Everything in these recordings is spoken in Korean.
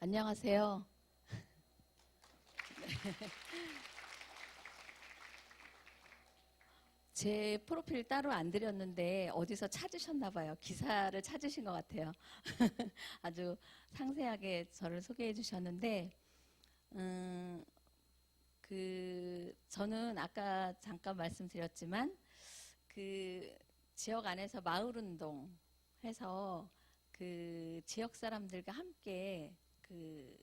안녕하세요. 제 프로필 따로 안 드렸는데 어디서 찾으셨나 봐요. 기사를 찾으신 것 같아요. 아주 상세하게 저를 소개해 주셨는데, 음, 저는 아까 잠깐 말씀드렸지만, 그 지역 안에서 마을 운동 해서 그 지역 사람들과 함께 그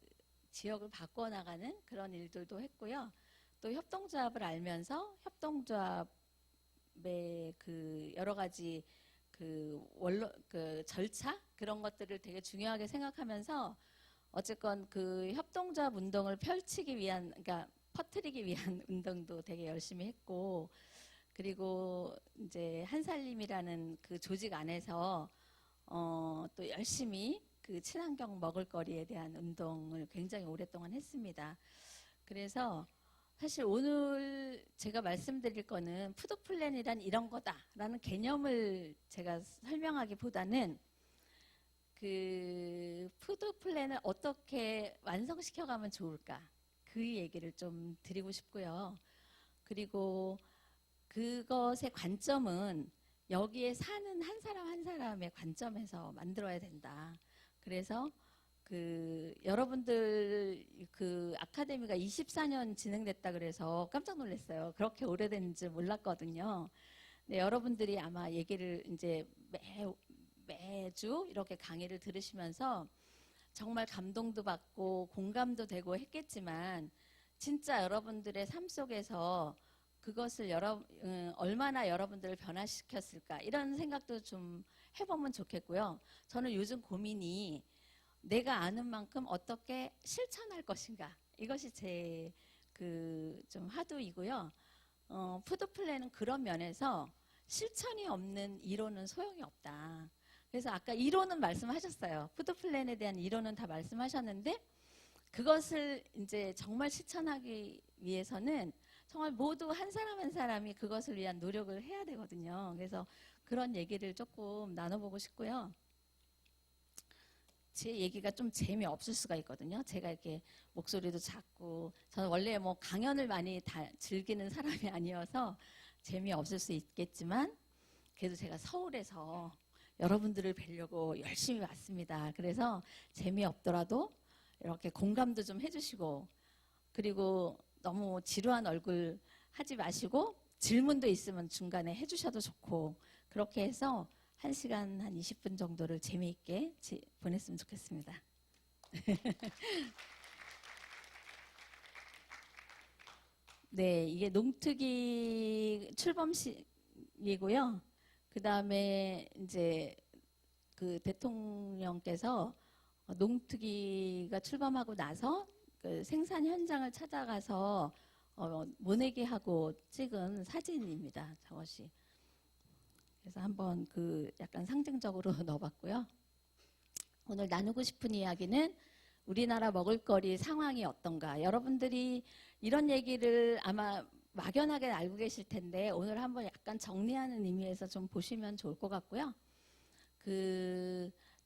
지역을 바꿔나가는 그런 일들도 했고요. 또 협동조합을 알면서 협동조합의 그 여러 가지 그 절차 그런 것들을 되게 중요하게 생각하면서 어쨌건 그 협동조합 운동을 펼치기 위한, 그러니까 퍼뜨리기 위한 운동도 되게 열심히 했고, 그리고 이제 한살림이라는 그 조직 안에서 또 열심히 그 친환경 먹을거리에 대한 운동을 굉장히 오랫동안 했습니다. 그래서 사실 오늘 제가 말씀드릴 거는 푸드플랜이란 이런 거다라는 개념을 제가 설명하기보다는 그 푸드플랜을 어떻게 완성시켜가면 좋을까 그 얘기를 좀 드리고 싶고요. 그리고 그것의 관점은 여기에 사는 한 사람 한 사람의 관점에서 만들어야 된다. 그래서 그 여러분들 그 아카데미가 24년 진행됐다 그래서 깜짝 놀랐어요. 그렇게 오래된 줄 몰랐거든요. 네, 여러분들이 아마 얘기를 이제 매주 이렇게 강의를 들으시면서 정말 감동도 받고 공감도 되고 했겠지만 진짜 여러분들의 삶 속에서 그것을 얼마나 여러분들을 변화시켰을까 이런 생각도 좀 해보면 좋겠고요. 저는 요즘 고민이 내가 아는 만큼 어떻게 실천할 것인가 이것이 제 그 좀 화두이고요. 푸드 플랜은 그런 면에서 실천이 없는 이론은 소용이 없다. 그래서 아까 이론은 말씀하셨어요. 푸드 플랜에 대한 이론은 다 말씀하셨는데 그것을 이제 정말 실천하기 위해서는 정말 모두 한 사람 한 사람이 그것을 위한 노력을 해야 되거든요. 그래서 그런 얘기를 조금 나눠보고 싶고요. 제 얘기가 좀 재미없을 수가 있거든요. 제가 이렇게 목소리도 작고 저는 원래 뭐 강연을 많이 즐기는 사람이 아니어서 재미없을 수 있겠지만 그래도 제가 서울에서 여러분들을 뵈려고 열심히 왔습니다. 그래서 재미없더라도 이렇게 공감도 좀 해주시고 그리고 너무 지루한 얼굴 하지 마시고 질문도 있으면 중간에 해주셔도 좋고 그렇게 해서 1시간 한 20분 정도를 재미있게 보냈으면 좋겠습니다. 네, 이게 농특위 출범식이고요. 그 다음에 이제 그 대통령께서 농특위가 출범하고 나서 그 생산 현장을 찾아가서 모내기하고 찍은 사진입니다. 저것이. 그래서 한번 그 약간 상징적으로 넣어봤고요. 오늘 나누고 싶은 이야기는 우리나라 먹을거리 상황이 어떤가. 여러분들이 이런 얘기를 아마 막연하게 알고 계실 텐데 오늘 한번 약간 정리하는 의미에서 좀 보시면 좋을 것 같고요.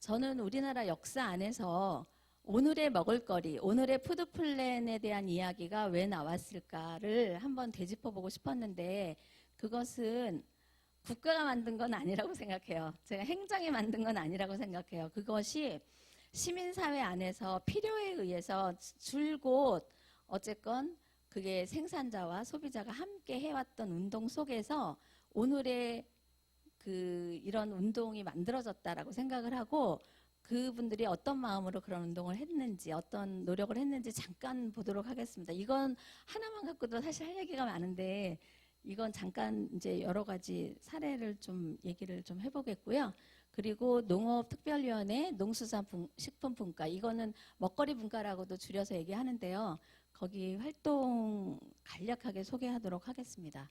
저는 우리나라 역사 안에서 오늘의 먹을거리, 오늘의 푸드플랜에 대한 이야기가 왜 나왔을까를 한번 되짚어보고 싶었는데 그것은 국가가 만든 건 아니라고 생각해요. 제가 행정이 만든 건 아니라고 생각해요. 그것이 시민사회 안에서 필요에 의해서 줄곧 어쨌건 그게 생산자와 소비자가 함께 해왔던 운동 속에서 오늘의 이런 운동이 만들어졌다라고 생각을 하고 그분들이 어떤 마음으로 그런 운동을 했는지 어떤 노력을 했는지 잠깐 보도록 하겠습니다. 이건 하나만 갖고도 사실 할 얘기가 많은데 이건 잠깐 이제 여러 가지 사례를 좀 얘기를 좀 해보겠고요. 그리고 농업특별위원회 농수산식품분과 이거는 먹거리 분과라고도 줄여서 얘기하는데요. 거기 활동 간략하게 소개하도록 하겠습니다.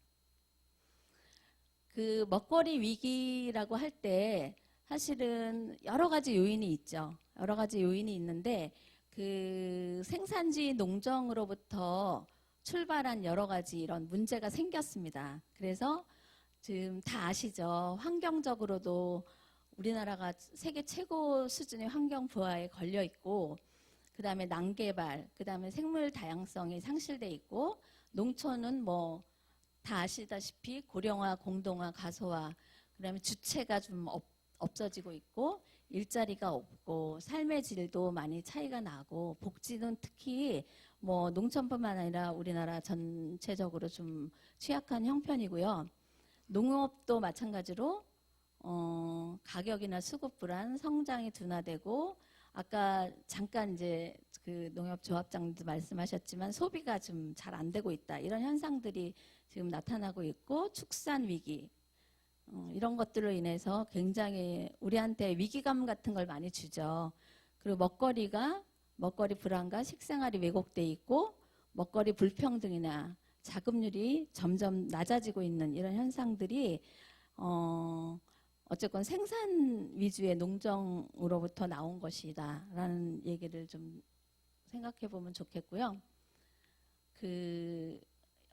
그 먹거리 위기라고 할 때 사실은 여러 가지 요인이 있죠. 여러 가지 요인이 있는데 그 생산지 농정으로부터 출발한 여러 가지 이런 문제가 생겼습니다. 그래서 지금 다 아시죠? 환경적으로도 우리나라가 세계 최고 수준의 환경 부하에 걸려 있고 그다음에 난개발, 그다음에 생물 다양성이 상실돼 있고 농촌은 뭐 다 아시다시피 고령화, 공동화, 가소화, 그다음에 주체가 좀 없어지고 있고 일자리가 없고 삶의 질도 많이 차이가 나고 복지는 특히 뭐 농촌뿐만 아니라 우리나라 전체적으로 좀 취약한 형편이고요. 농업도 마찬가지로 가격이나 수급 불안, 성장이 둔화되고 아까 잠깐 이제 그 농협조합장도 말씀하셨지만 소비가 좀 잘 안 되고 있다. 이런 현상들이 지금 나타나고 있고 축산 위기 이런 것들로 인해서 굉장히 우리한테 위기감 같은 걸 많이 주죠. 그리고 먹거리 불안과 식생활이 왜곡돼 있고 먹거리 불평등이나 자급률이 점점 낮아지고 있는 이런 현상들이 어쨌건 생산 위주의 농정으로부터 나온 것이다라는 얘기를 좀 생각해 보면 좋겠고요.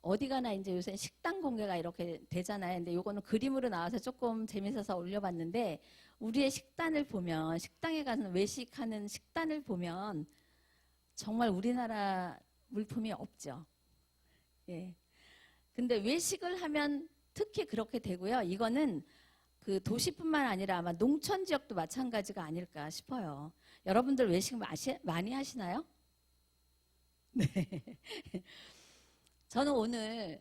어디 가나 이제 요새 식단 공개가 이렇게 되잖아요. 근데 요거는 그림으로 나와서 조금 재밌어서 올려봤는데 우리의 식단을 보면 식당에 가서 외식하는 식단을 보면 정말 우리나라 물품이 없죠. 예. 근데 외식을 하면 특히 그렇게 되고요. 이거는 그 도시뿐만 아니라 아마 농촌 지역도 마찬가지가 아닐까 싶어요. 여러분들 외식 많이 하시나요? 네. 저는 오늘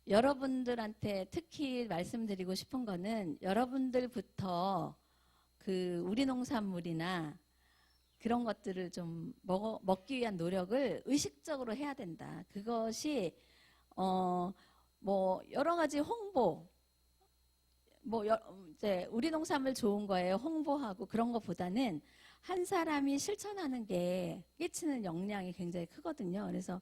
여러분들한테 특히 말씀드리고 싶은 거는 여러분들부터 그 우리 농산물이나 그런 것들을 좀 먹기 위한 노력을 의식적으로 해야 된다. 그것이 뭐 여러 가지 홍보, 이제 우리 농산물 좋은 거예요. 홍보하고 그런 것보다는 한 사람이 실천하는 게 끼치는 영향이 굉장히 크거든요. 그래서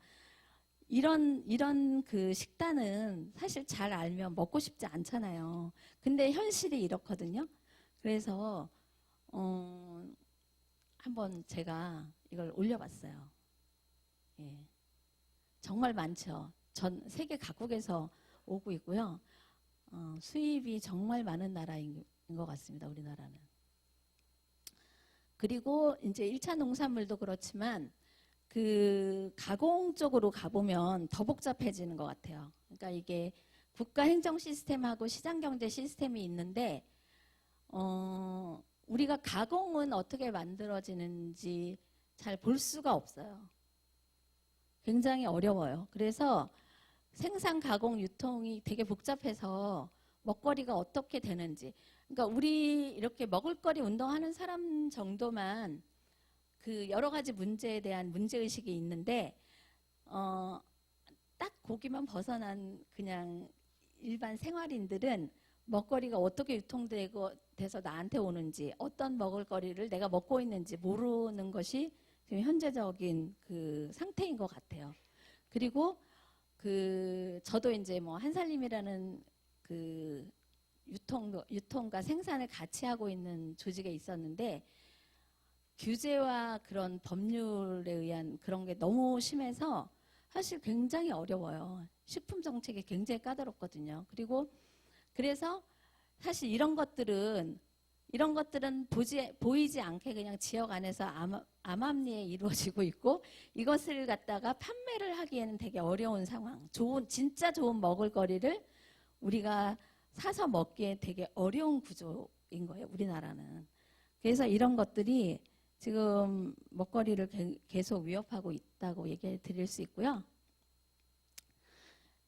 이런 그 식단은 사실 잘 알면 먹고 싶지 않잖아요. 근데 현실이 이렇거든요. 그래서 한번 제가 이걸 올려봤어요. 예. 정말 많죠. 전 세계 각국에서 오고 있고요. 수입이 정말 많은 나라인 것 같습니다. 우리나라는. 그리고 이제 1차 농산물도 그렇지만 그 가공 쪽으로 가보면 더 복잡해지는 것 같아요. 그러니까 이게 국가 행정 시스템하고 시장 경제 시스템이 있는데 우리가 가공은 어떻게 만들어지는지 잘 볼 수가 없어요. 굉장히 어려워요. 그래서 생산, 가공, 유통이 되게 복잡해서 먹거리가 어떻게 되는지. 그러니까 우리 이렇게 먹을거리 운동하는 사람 정도만 그 여러 가지 문제에 대한 문제의식이 있는데 딱 고기만 벗어난 그냥 일반 생활인들은 먹거리가 어떻게 유통되고 돼서 나한테 오는지 어떤 먹을거리를 내가 먹고 있는지 모르는 것이 지금 현재적인 그 상태인 것 같아요. 그리고 저도 이제 뭐 한살림이라는 그 유통과 생산을 같이 하고 있는 조직에 있었는데 규제와 그런 법률에 의한 그런 게 너무 심해서 사실 굉장히 어려워요. 식품 정책이 굉장히 까다롭거든요. 그래서 사실 이런 것들은 보이지 않게 그냥 지역 안에서 암암리에 이루어지고 있고 이것을 갖다가 판매를 하기에는 되게 어려운 상황. 진짜 좋은 먹을거리를 우리가 사서 먹기에 되게 어려운 구조인 거예요. 우리나라는. 그래서 이런 것들이 지금 먹거리를 계속 위협하고 있다고 얘기해 드릴 수 있고요.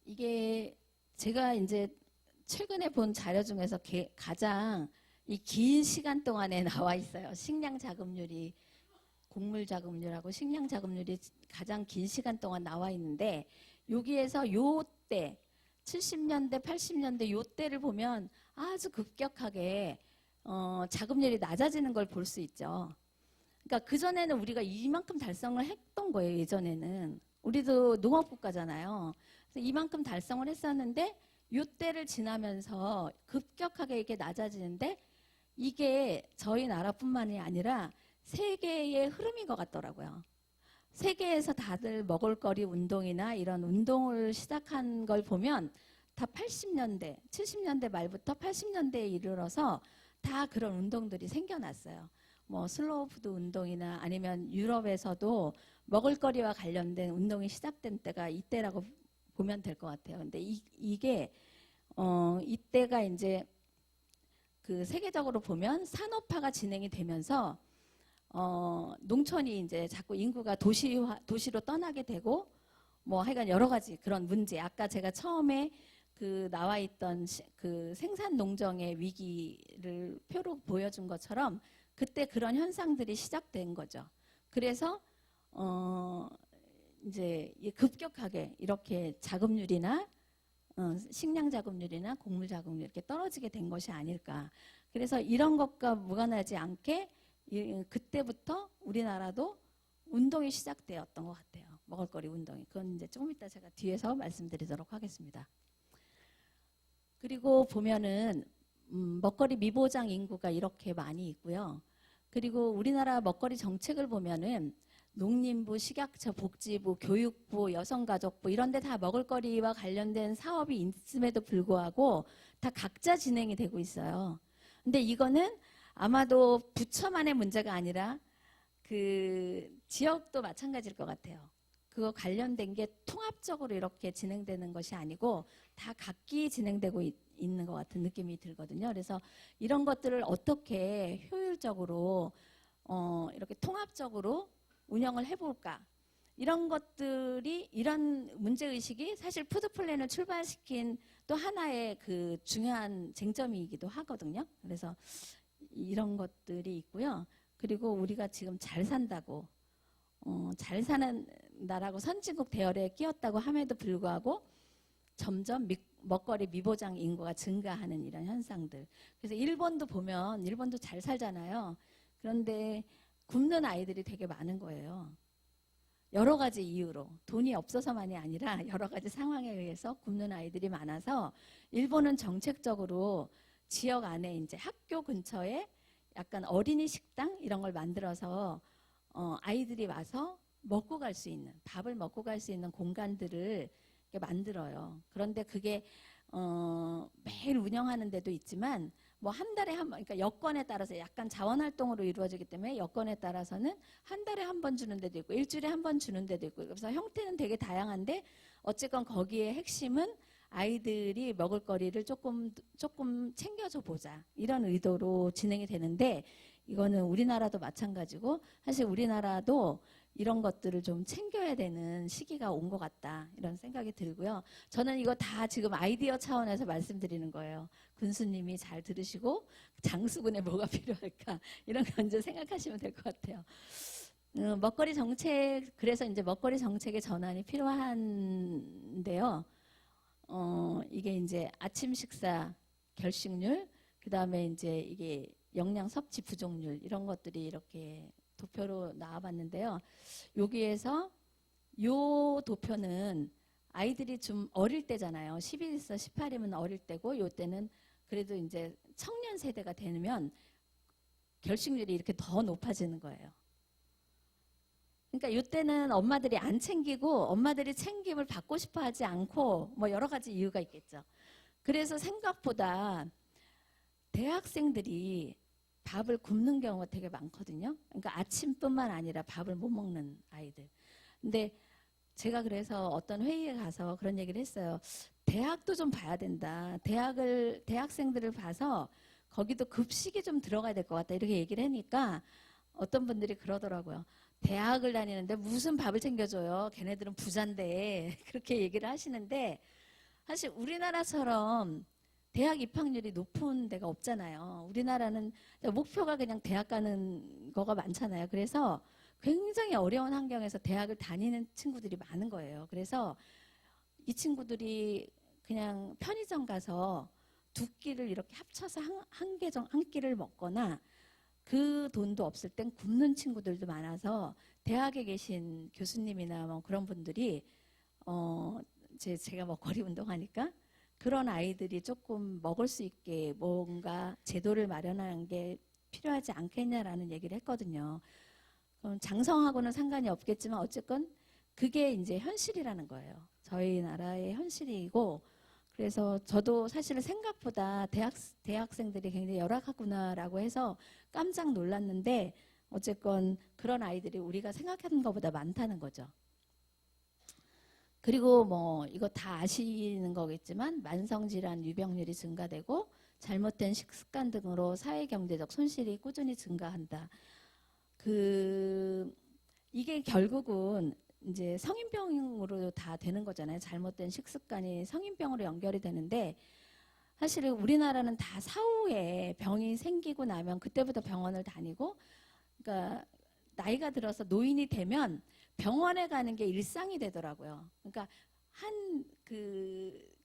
이게 제가 이제 최근에 본 자료 중에서 가장 이 긴 시간 동안에 나와 있어요. 식량 자급률이 곡물 자급률하고 식량 자급률이 가장 긴 시간 동안 나와 있는데 여기에서 요때 70년대, 80년대 요때를 보면 아주 급격하게 자급률이 낮아지는 걸 볼 수 있죠. 그러니까 그전에는 우리가 이만큼 달성을 했던 거예요. 예전에는. 우리도 농업국가잖아요. 그래서 이만큼 달성을 했었는데 요때를 지나면서 급격하게 이렇게 낮아지는데 이게 저희 나라뿐만이 아니라 세계의 흐름인 것 같더라고요. 세계에서 다들 먹을거리 운동이나 이런 운동을 시작한 걸 보면 다 80년대, 70년대 말부터 80년대에 이르러서 다 그런 운동들이 생겨났어요. 뭐 슬로우 푸드 운동이나 아니면 유럽에서도 먹을거리와 관련된 운동이 시작된 때가 이때라고 보면 될 것 같아요. 근데 이게 이때가 이제 그 세계적으로 보면 산업화가 진행이 되면서 농촌이 이제 자꾸 인구가 도시로 떠나게 되고 뭐 하여간 여러 가지 그런 문제. 아까 제가 처음에 그 나와 있던 그 생산 농정의 위기를 표로 보여준 것처럼 그때 그런 현상들이 시작된 거죠. 그래서 이제 급격하게 이렇게 자급률이나 식량 자급률이나 곡물 자급률 이렇게 떨어지게 된 것이 아닐까. 그래서 이런 것과 무관하지 않게 그때부터 우리나라도 운동이 시작되었던 것 같아요. 먹을거리 운동이. 그건 이제 조금 이따 제가 뒤에서 말씀드리도록 하겠습니다. 그리고 보면은 먹거리 미보장 인구가 이렇게 많이 있고요. 그리고 우리나라 먹거리 정책을 보면은 농림부, 식약처, 복지부, 교육부, 여성가족부 이런 데 다 먹을거리와 관련된 사업이 있음에도 불구하고 다 각자 진행이 되고 있어요. 근데 이거는 아마도 부처만의 문제가 아니라 그 지역도 마찬가지일 것 같아요. 그거 관련된 게 통합적으로 이렇게 진행되는 것이 아니고 다 각기 진행되고 있는 것 같은 느낌이 들거든요. 그래서 이런 것들을 어떻게 효율적으로 이렇게 통합적으로 운영을 해볼까? 이런 것들이 이런 문제의식이 사실 푸드플랜을 출발시킨 또 하나의 그 중요한 쟁점이기도 하거든요. 그래서 이런 것들이 있고요. 그리고 우리가 지금 잘 산다고 잘 사는 나라고 선진국 대열에 끼었다고 함에도 불구하고 점점 먹거리 미보장 인구가 증가하는 이런 현상들. 그래서 일본도 보면 일본도 잘 살잖아요. 그런데 굶는 아이들이 되게 많은 거예요. 여러 가지 이유로 돈이 없어서만이 아니라 여러 가지 상황에 의해서 굶는 아이들이 많아서 일본은 정책적으로 지역 안에 이제 학교 근처에 약간 어린이 식당 이런 걸 만들어서 아이들이 와서 먹고 갈 수 있는 밥을 먹고 갈 수 있는 공간들을 만들어요. 그런데 그게 매일 운영하는 데도 있지만 뭐 한 달에 한 번, 그러니까 여건에 따라서 약간 자원활동으로 이루어지기 때문에 여건에 따라서는 한 달에 한 번 주는 데도 있고 일주일에 한 번 주는 데도 있고 그래서 형태는 되게 다양한데 어쨌건 거기에 핵심은 아이들이 먹을 거리를 조금 챙겨줘 보자 이런 의도로 진행이 되는데 이거는 우리나라도 마찬가지고 사실 우리나라도 이런 것들을 좀 챙겨야 되는 시기가 온 것 같다 이런 생각이 들고요. 저는 이거 다 지금 아이디어 차원에서 말씀드리는 거예요. 군수님이 잘 들으시고 장수군에 뭐가 필요할까 이런 거 먼저 생각하시면 될 것 같아요. 먹거리 정책 그래서 이제 먹거리 정책의 전환이 필요한데요. 이게 이제 아침 식사 결식률 그 다음에 이제 이게 영양 섭취 부족률 이런 것들이 이렇게 도표로 나와봤는데요. 여기에서 요 도표는 아이들이 좀 어릴 때잖아요. 11에서 18이면 어릴 때고 요 때는 그래도 이제 청년 세대가 되면 결식률이 이렇게 더 높아지는 거예요. 그러니까 이때는 엄마들이 안 챙기고 엄마들이 챙김을 받고 싶어 하지 않고 뭐 여러 가지 이유가 있겠죠. 그래서 생각보다 대학생들이 밥을 굶는 경우가 되게 많거든요. 그러니까 아침뿐만 아니라 밥을 못 먹는 아이들. 근데 제가 그래서 어떤 회의에 가서 그런 얘기를 했어요. 대학도 좀 봐야 된다. 대학생들을 봐서 거기도 급식이 좀 들어가야 될 것 같다. 이렇게 얘기를 하니까 어떤 분들이 그러더라고요. 대학을 다니는데 무슨 밥을 챙겨줘요. 걔네들은 부자인데 그렇게 얘기를 하시는데 사실 우리나라처럼 대학 입학률이 높은 데가 없잖아요. 우리나라는 목표가 그냥 대학 가는 거가 많잖아요. 그래서 굉장히 어려운 환경에서 대학을 다니는 친구들이 많은 거예요. 그래서 이 친구들이 그냥 편의점 가서 두 끼를 이렇게 합쳐서 한 끼를 먹거나 그 돈도 없을 땐 굶는 친구들도 많아서 대학에 계신 교수님이나 뭐 그런 분들이 제가 먹거리 운동하니까 그런 아이들이 조금 먹을 수 있게 뭔가 제도를 마련하는 게 필요하지 않겠냐라는 얘기를 했거든요. 그럼 장성하고는 상관이 없겠지만 어쨌건 그게 이제 현실이라는 거예요. 저희 나라의 현실이고 그래서 저도 사실은 생각보다 대학생들이 굉장히 열악하구나라고 해서 깜짝 놀랐는데 어쨌건 그런 아이들이 우리가 생각하는 것보다 많다는 거죠. 그리고 뭐 이거 다 아시는 거겠지만 만성질환 유병률이 증가되고 잘못된 식습관 등으로 사회경제적 손실이 꾸준히 증가한다. 이게 결국은 이제 성인병으로 다 되는 거잖아요. 잘못된 식습관이 성인병으로 연결이 되는데 사실은 우리나라는 다 사후에 병이 생기고 나면 그때부터 병원을 다니고, 그러니까 나이가 들어서 노인이 되면 병원에 가는 게 일상이 되더라고요. 그러니까 한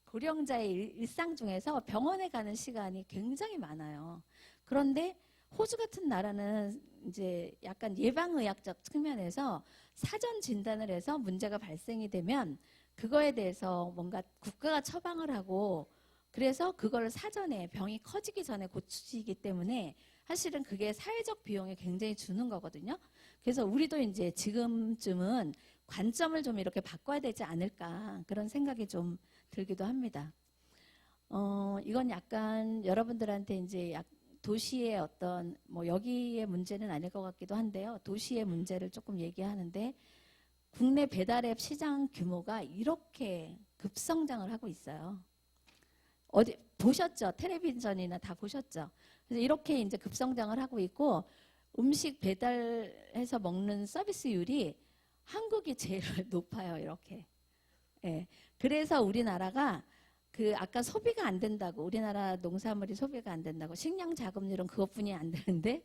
고령자의 일상 중에서 병원에 가는 시간이 굉장히 많아요. 그런데 호주 같은 나라는 이제 약간 예방의학적 측면에서 사전 진단을 해서 문제가 발생이 되면 그거에 대해서 뭔가 국가가 처방을 하고, 그래서 그걸 사전에 병이 커지기 전에 고치기 때문에 사실은 그게 사회적 비용에 굉장히 주는 거거든요. 그래서 우리도 이제 지금쯤은 관점을 좀 이렇게 바꿔야 되지 않을까, 그런 생각이 좀 들기도 합니다. 이건 약간 여러분들한테 이제 도시의 어떤 뭐 여기의 문제는 아닐 것 같기도 한데요. 도시의 문제를 조금 얘기하는데 국내 배달앱 시장 규모가 이렇게 급성장을 하고 있어요. 어디 보셨죠? 텔레비전이나 다 보셨죠? 그래서 이렇게 이제 급성장을 하고 있고 음식 배달해서 먹는 서비스율이 한국이 제일 높아요. 이렇게. 예. 그래서 우리나라가 아까 소비가 안 된다고, 우리나라 농산물이 소비가 안 된다고, 식량 자급률은 그것뿐이 안 되는데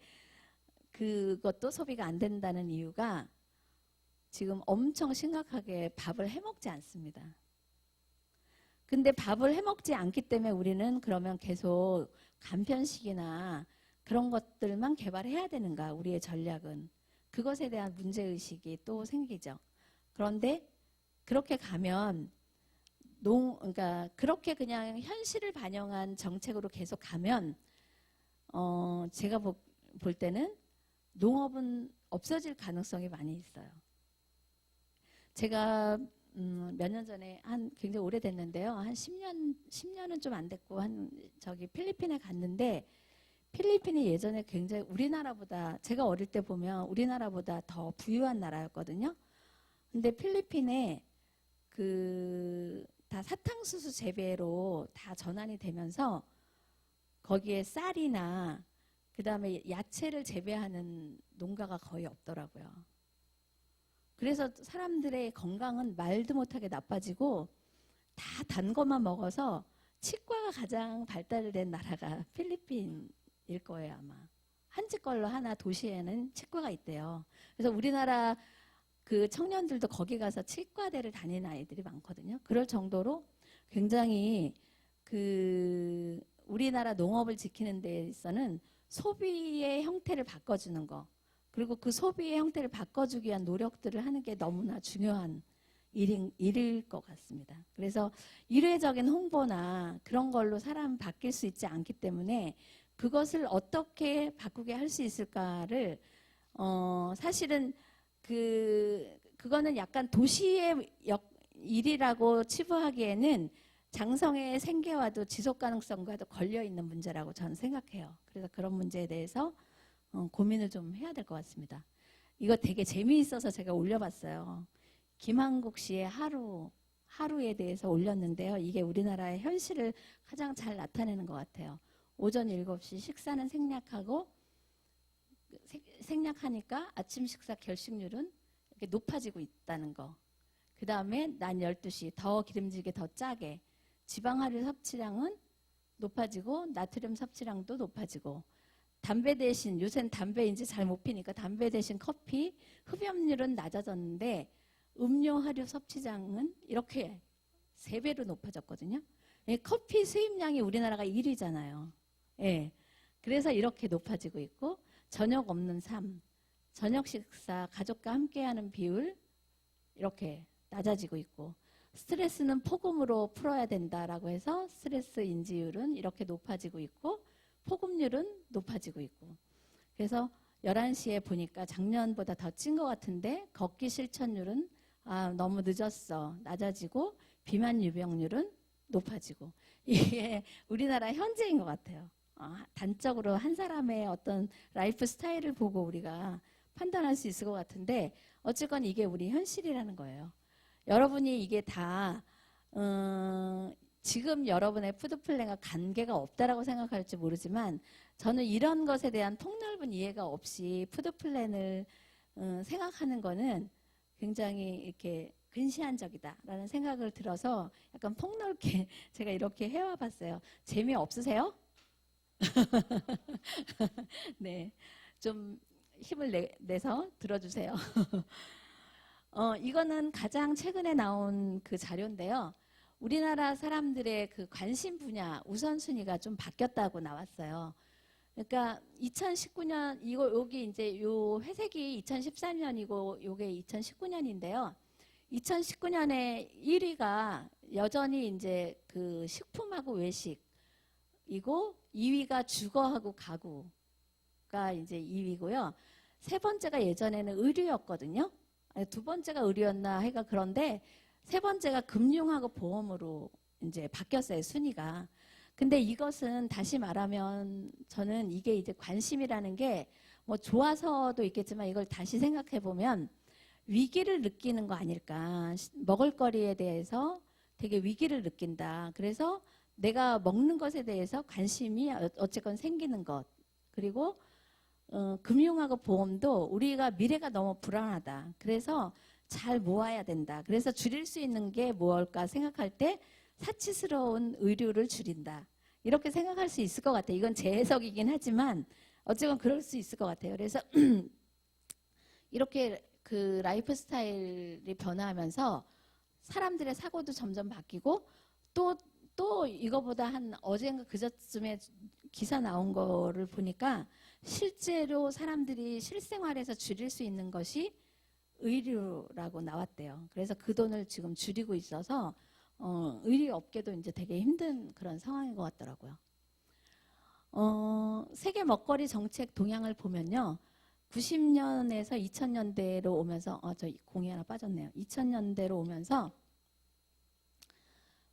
그것도 소비가 안 된다는 이유가 지금 엄청 심각하게 밥을 해먹지 않습니다. 근데 밥을 해먹지 않기 때문에 우리는 그러면 계속 간편식이나 그런 것들만 개발해야 되는가, 우리의 전략은. 그것에 대한 문제의식이 또 생기죠. 그런데 그렇게 가면 그러니까 그렇게 그냥 현실을 반영한 정책으로 계속 가면 제가 볼 때는 농업은 없어질 가능성이 많이 있어요. 제가 몇 년 전에 굉장히 오래됐는데요. 한 10년은 좀 안 됐고 필리핀에 갔는데 필리핀이 예전에 굉장히 우리나라보다, 제가 어릴 때 보면 우리나라보다 더 부유한 나라였거든요. 근데 필리핀에 다 사탕수수 재배로 다 전환이 되면서 거기에 쌀이나 그다음에 야채를 재배하는 농가가 거의 없더라고요. 그래서 사람들의 건강은 말도 못하게 나빠지고 다 단 것만 먹어서 치과가 가장 발달된 나라가 필리핀일 거예요, 아마. 한 집 걸로 하나 도시에는 치과가 있대요. 그래서 우리나라 청년들도 거기 가서 치과대를 다니는 아이들이 많거든요. 그럴 정도로 굉장히 우리나라 농업을 지키는 데 있어서는 소비의 형태를 바꿔주는 거, 그리고 그 소비의 형태를 바꿔주기 위한 노력들을 하는 게 너무나 중요한 일일 것 같습니다. 그래서 일회적인 홍보나 그런 걸로 사람 바뀔 수 있지 않기 때문에 그것을 어떻게 바꾸게 할 수 있을까를 사실은 그거는 약간 도시의 일이라고 치부하기에는 장성의 생계와도 지속 가능성과도 걸려 있는 문제라고 저는 생각해요. 그래서 그런 문제에 대해서 고민을 좀 해야 될 것 같습니다. 이거 되게 재미있어서 제가 올려봤어요. 김한국 씨의 하루에 대해서 올렸는데요. 이게 우리나라의 현실을 가장 잘 나타내는 것 같아요. 오전 7시 식사는 생략하니까 아침 식사 결식률은 이렇게 높아지고 있다는 거. 그 다음에 낮 12시 더 기름지게 더 짜게, 지방하류 섭취량은 높아지고 나트륨 섭취량도 높아지고, 담배 대신, 요새는 담배 이제 잘 못 피니까 담배 대신 커피, 흡연율은 낮아졌는데 음료 하류 섭취량은 이렇게 3배로 높아졌거든요. 커피 수입량이 우리나라가 1위잖아요. 예. 그래서 이렇게 높아지고 있고, 저녁 없는 삶, 저녁 식사 가족과 함께하는 비율 이렇게 낮아지고 있고, 스트레스는 폭음으로 풀어야 된다라고 해서 스트레스 인지율은 이렇게 높아지고 있고, 폭음률은 높아지고 있고, 그래서 11시에 보니까 작년보다 더 찐 것 같은데 걷기 실천율은 너무 늦었어, 낮아지고, 비만 유병률은 높아지고 이게 우리나라 현재인 것 같아요. 단적으로 한 사람의 어떤 라이프 스타일을 보고 우리가 판단할 수 있을 것 같은데 어쨌건 이게 우리 현실이라는 거예요. 여러분이 이게 다 지금 여러분의 푸드 플랜과 관계가 없다라고 생각할지 모르지만 저는 이런 것에 대한 폭넓은 이해가 없이 푸드 플랜을 생각하는 거는 굉장히 이렇게 근시안적이다라는 생각을 들어서 약간 폭넓게 제가 이렇게 해와 봤어요. 재미없으세요? 네, 좀 힘을 내서 들어주세요. 이거는 가장 최근에 나온 그 자료인데요. 우리나라 사람들의 그 관심 분야 우선순위가 좀 바뀌었다고 나왔어요. 그러니까 2019년 여기 이제 요 회색이 2014년이고 요게 2019년인데요. 2019년에 1위가 여전히 이제 그 식품하고 외식이고 2위가 주거하고 가구가 이제 2위고요. 세 번째가 예전에는 의류였거든요. 두 번째가 의류였나 해가 그런데 세 번째가 금융하고 보험으로 이제 바뀌었어요, 순위가. 근데 이것은 다시 말하면 저는 이게 이제 관심이라는 게 뭐 좋아서도 있겠지만 이걸 다시 생각해 보면 위기를 느끼는 거 아닐까. 먹을거리에 대해서 되게 위기를 느낀다. 그래서 내가 먹는 것에 대해서 관심이 어쨌건 생기는 것. 그리고 금융하고 보험도 우리가 미래가 너무 불안하다. 그래서 잘 모아야 된다. 그래서 줄일 수 있는 게 무엇일까 생각할 때 사치스러운 의류를 줄인다. 이렇게 생각할 수 있을 것 같아요. 이건 제 해석이긴 하지만 어쨌건 그럴 수 있을 것 같아요. 그래서 이렇게 그 라이프 스타일이 변화하면서 사람들의 사고도 점점 바뀌고 또 이거보다 한 어젠가 그저쯤에 기사 나온 거를 보니까 실제로 사람들이 실생활에서 줄일 수 있는 것이 의류라고 나왔대요. 그래서 그 돈을 지금 줄이고 있어서 의류 업계도 이제 되게 힘든 그런 상황인 것 같더라고요. 세계 먹거리 정책 동향을 보면요. 90년에서 2000년대로 오면서 저 공이 하나 빠졌네요. 2000년대로 오면서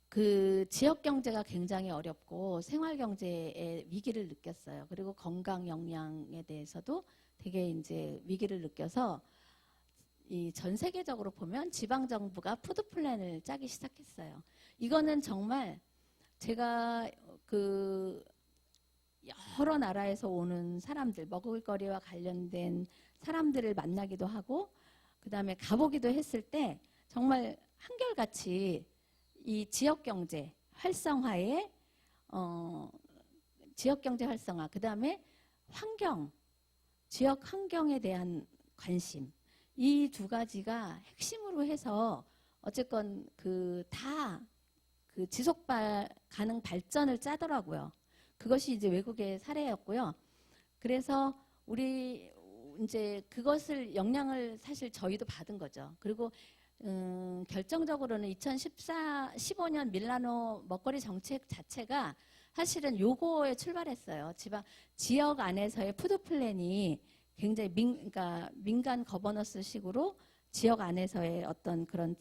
그 지역 경제가 굉장히 어렵고 생활 경제의 위기를 느꼈어요. 그리고 건강 영양에 대해서도 되게 이제 위기를 느껴서 이 전 세계적으로 보면 지방 정부가 푸드 플랜을 짜기 시작했어요. 이거는 정말 제가 그 여러 나라에서 오는 사람들, 먹을거리와 관련된 사람들을 만나기도 하고 그다음에 가보기도 했을 때 정말 한결같이 이 지역경제 활성화에 지역경제 활성화 그다음에 환경, 지역 환경에 대한 관심 이 두 가지가 핵심으로 해서 어쨌건 그 다 그 지속 가능 발전을 짜더라고요. 그것이 이제 외국의 사례였고요. 그래서 우리 이제 그것을 영향을 사실 저희도 받은 거죠. 그리고 결정적으로는 2015년 밀라노 먹거리 정책 자체가 사실은 요거에 출발했어요. 지역 안에서의 푸드 플랜이 굉장히 그러니까 민간 거버넌스식으로 지역 안에서의 어떤 그런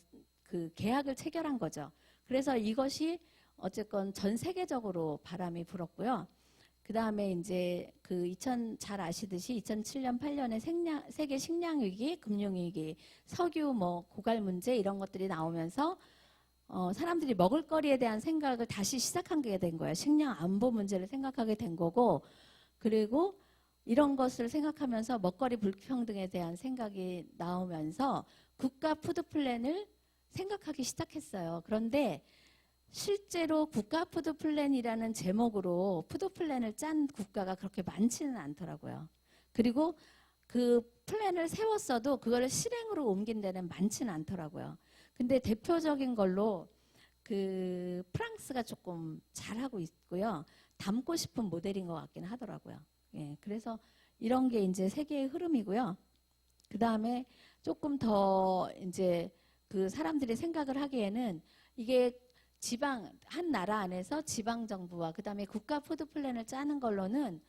그 계약을 체결한 거죠. 그래서 이것이 어쨌건 전 세계적으로 바람이 불었고요. 그 다음에 이제 잘 아시듯이 2007년, 8년에 세계 식량 위기, 금융 위기, 석유 고갈 문제 이런 것들이 나오면서 사람들이 먹을거리에 대한 생각을 다시 시작하게 된 거예요. 식량 안보 문제를 생각하게 된 거고, 그리고 이런 것을 생각하면서 먹거리 불평등에 대한 생각이 나오면서 국가 푸드 플랜을 생각하기 시작했어요. 그런데 실제로 국가 푸드 플랜이라는 제목으로 푸드 플랜을 짠 국가가 그렇게 많지는 않더라고요. 그리고 그 플랜을 세웠어도 그거를 실행으로 옮긴 데는 많지는 않더라고요. 근데 대표적인 걸로 그 프랑스가 조금 잘하고 있고요. 닮고 싶은 모델인 것 같긴 하더라고요. 예, 그래서 이런 게 이제 세계의 흐름이고요. 그 다음에 조금 더 이제 그 사람들이 생각을 하기에는 이게 한 나라 안에서 지방 정부와 그 다음에 국가 푸드 플랜을 짜는 걸로는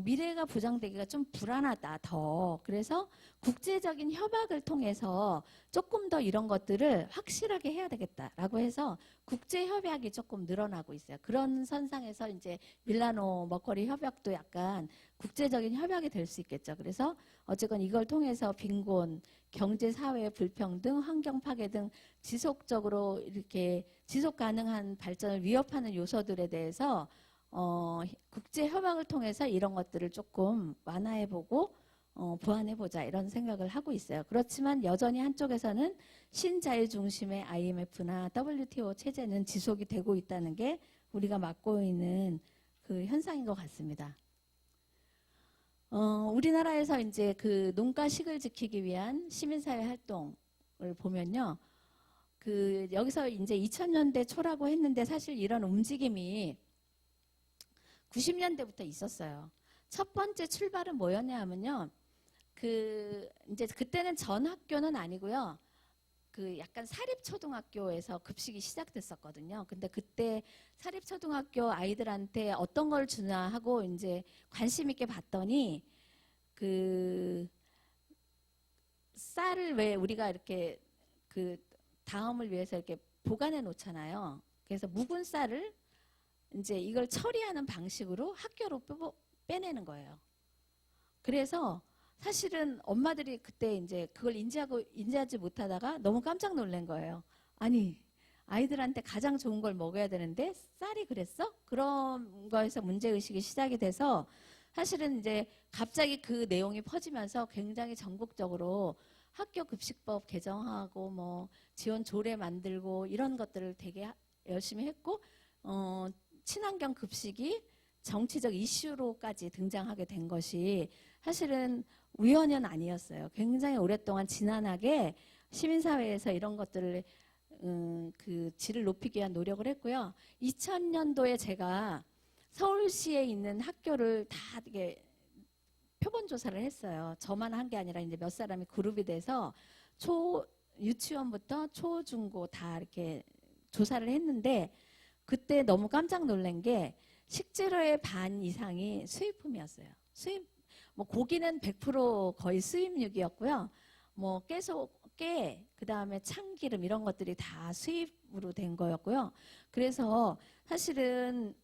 미래가 보장되기가 좀 불안하다, 더. 그래서 국제적인 협약을 통해서 조금 더 이런 것들을 확실하게 해야 되겠다라고 해서 국제 협약이 조금 늘어나고 있어요. 그런 선상에서 이제 밀라노 먹거리 협약도 약간 국제적인 협약이 될 수 있겠죠. 그래서 어쨌건 이걸 통해서 빈곤, 경제, 사회 불평등, 환경 파괴 등 지속적으로 이렇게 지속 가능한 발전을 위협하는 요소들에 대해서 국제 협약을 통해서 이런 것들을 조금 완화해보고 보완해보자 이런 생각을 하고 있어요. 그렇지만 여전히 한쪽에서는 신자유 중심의 IMF나 WTO 체제는 지속이 되고 있다는 게 우리가 맡고 있는 그 현상인 것 같습니다. 우리나라에서 이제 그 농가식을 지키기 위한 시민사회 활동을 보면요. 그 여기서 이제 2000년대 초라고 했는데 사실 이런 움직임이 90년대부터 있었어요. 첫 번째 출발은 뭐였냐 하면요. 그 이제 그때는 전 학교는 아니고요. 그 약간 사립초등학교에서 급식이 시작됐었거든요. 근데 그때 사립초등학교 아이들한테 어떤 걸 주나 하고 이제 관심 있게 봤더니 그 쌀을 왜 우리가 이렇게 그 다음을 위해서 이렇게 보관해 놓잖아요. 그래서 묵은 쌀을 이제 이걸 처리하는 방식으로 학교로 빼내는 거예요. 그래서 사실은 엄마들이 그때 이제 그걸 인지하지 못하다가 너무 깜짝 놀란 거예요. 아니, 아이들한테 가장 좋은 걸 먹어야 되는데 쌀이 그랬어? 그런 거에서 문제의식이 시작이 돼서 사실은 이제 갑자기 그 내용이 퍼지면서 굉장히 전국적으로 학교 급식법 개정하고 뭐 지원 조례 만들고 이런 것들을 되게 열심히 했고 친환경 급식이 정치적 이슈로까지 등장하게 된 것이 사실은 우연은 아니었어요. 굉장히 오랫동안 지난하게 시민사회에서 이런 것들을 그 질을 높이기 위한 노력을 했고요. 2000년도에 제가 서울시에 있는 학교를 다 이게 표본 조사를 했어요. 저만 한 게 아니라 이제 몇 사람이 그룹이 돼서 유치원부터 초, 중, 고 다 이렇게 조사를 했는데 그때 너무 깜짝 놀란 게 식재료의 반 이상이 수입품이었어요. 뭐 고기는 100% 거의 수입육이었고요. 뭐 깨, 그 다음에 참기름 이런 것들이 다 수입으로 된 거였고요. 그래서 사실은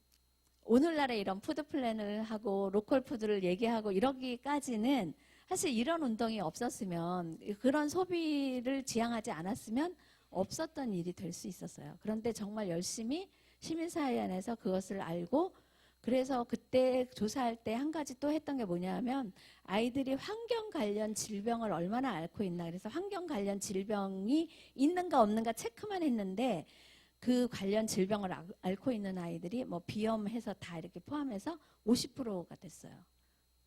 오늘날의 이런 푸드 플랜을 하고 로컬 푸드를 얘기하고 이러기까지는 사실 이런 운동이 없었으면 그런 소비를 지향하지 않았으면 없었던 일이 될 수 있었어요. 그런데 정말 열심히 시민사회 안에서 그것을 알고 그래서 그때 조사할 때 한 가지 또 했던 게 뭐냐면 아이들이 환경 관련 질병을 얼마나 앓고 있나 그래서 환경 관련 질병이 있는가 없는가 체크만 했는데 그 관련 질병을 앓고 있는 아이들이 뭐 비염해서 다 이렇게 포함해서 50%가 됐어요.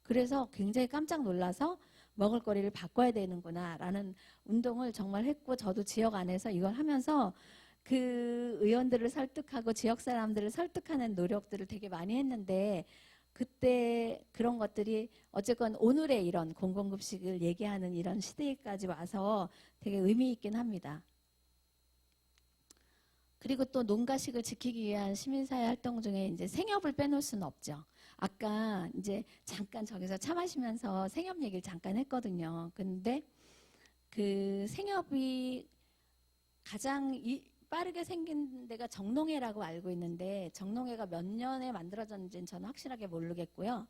그래서 굉장히 깜짝 놀라서 먹을거리를 바꿔야 되는구나 라는 운동을 정말 했고 저도 지역 안에서 이걸 하면서 그 의원들을 설득하고 지역 사람들을 설득하는 노력들을 되게 많이 했는데 그때 그런 것들이 어쨌건 오늘의 이런 공공급식을 얘기하는 이런 시대까지 와서 되게 의미 있긴 합니다. 그리고 또 농가식을 지키기 위한 시민사회 활동 중에 이제 생협을 빼놓을 수는 없죠. 아까 이제 잠깐 저기서 차 마시면서 생협 얘기를 잠깐 했거든요. 근데 그 생협이 가장 빠르게 생긴 데가 정농회라고 알고 있는데 정농회가 몇 년에 만들어졌는지는 저는 확실하게 모르겠고요.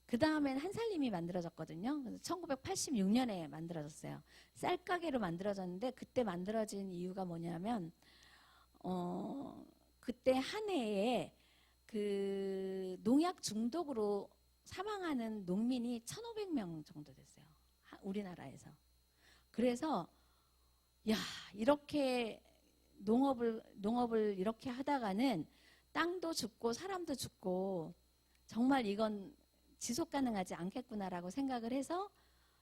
그 다음엔 한살림이 만들어졌거든요. 1986년에 만들어졌어요. 쌀가게로 만들어졌는데 그때 만들어진 이유가 뭐냐면 그때 한 해에 그 농약 중독으로 사망하는 농민이 1,500명 정도 됐어요. 우리나라에서. 그래서 야 이렇게 농업을 이렇게 하다가는 땅도 죽고 사람도 죽고 정말 이건 지속 가능하지 않겠구나라고 생각을 해서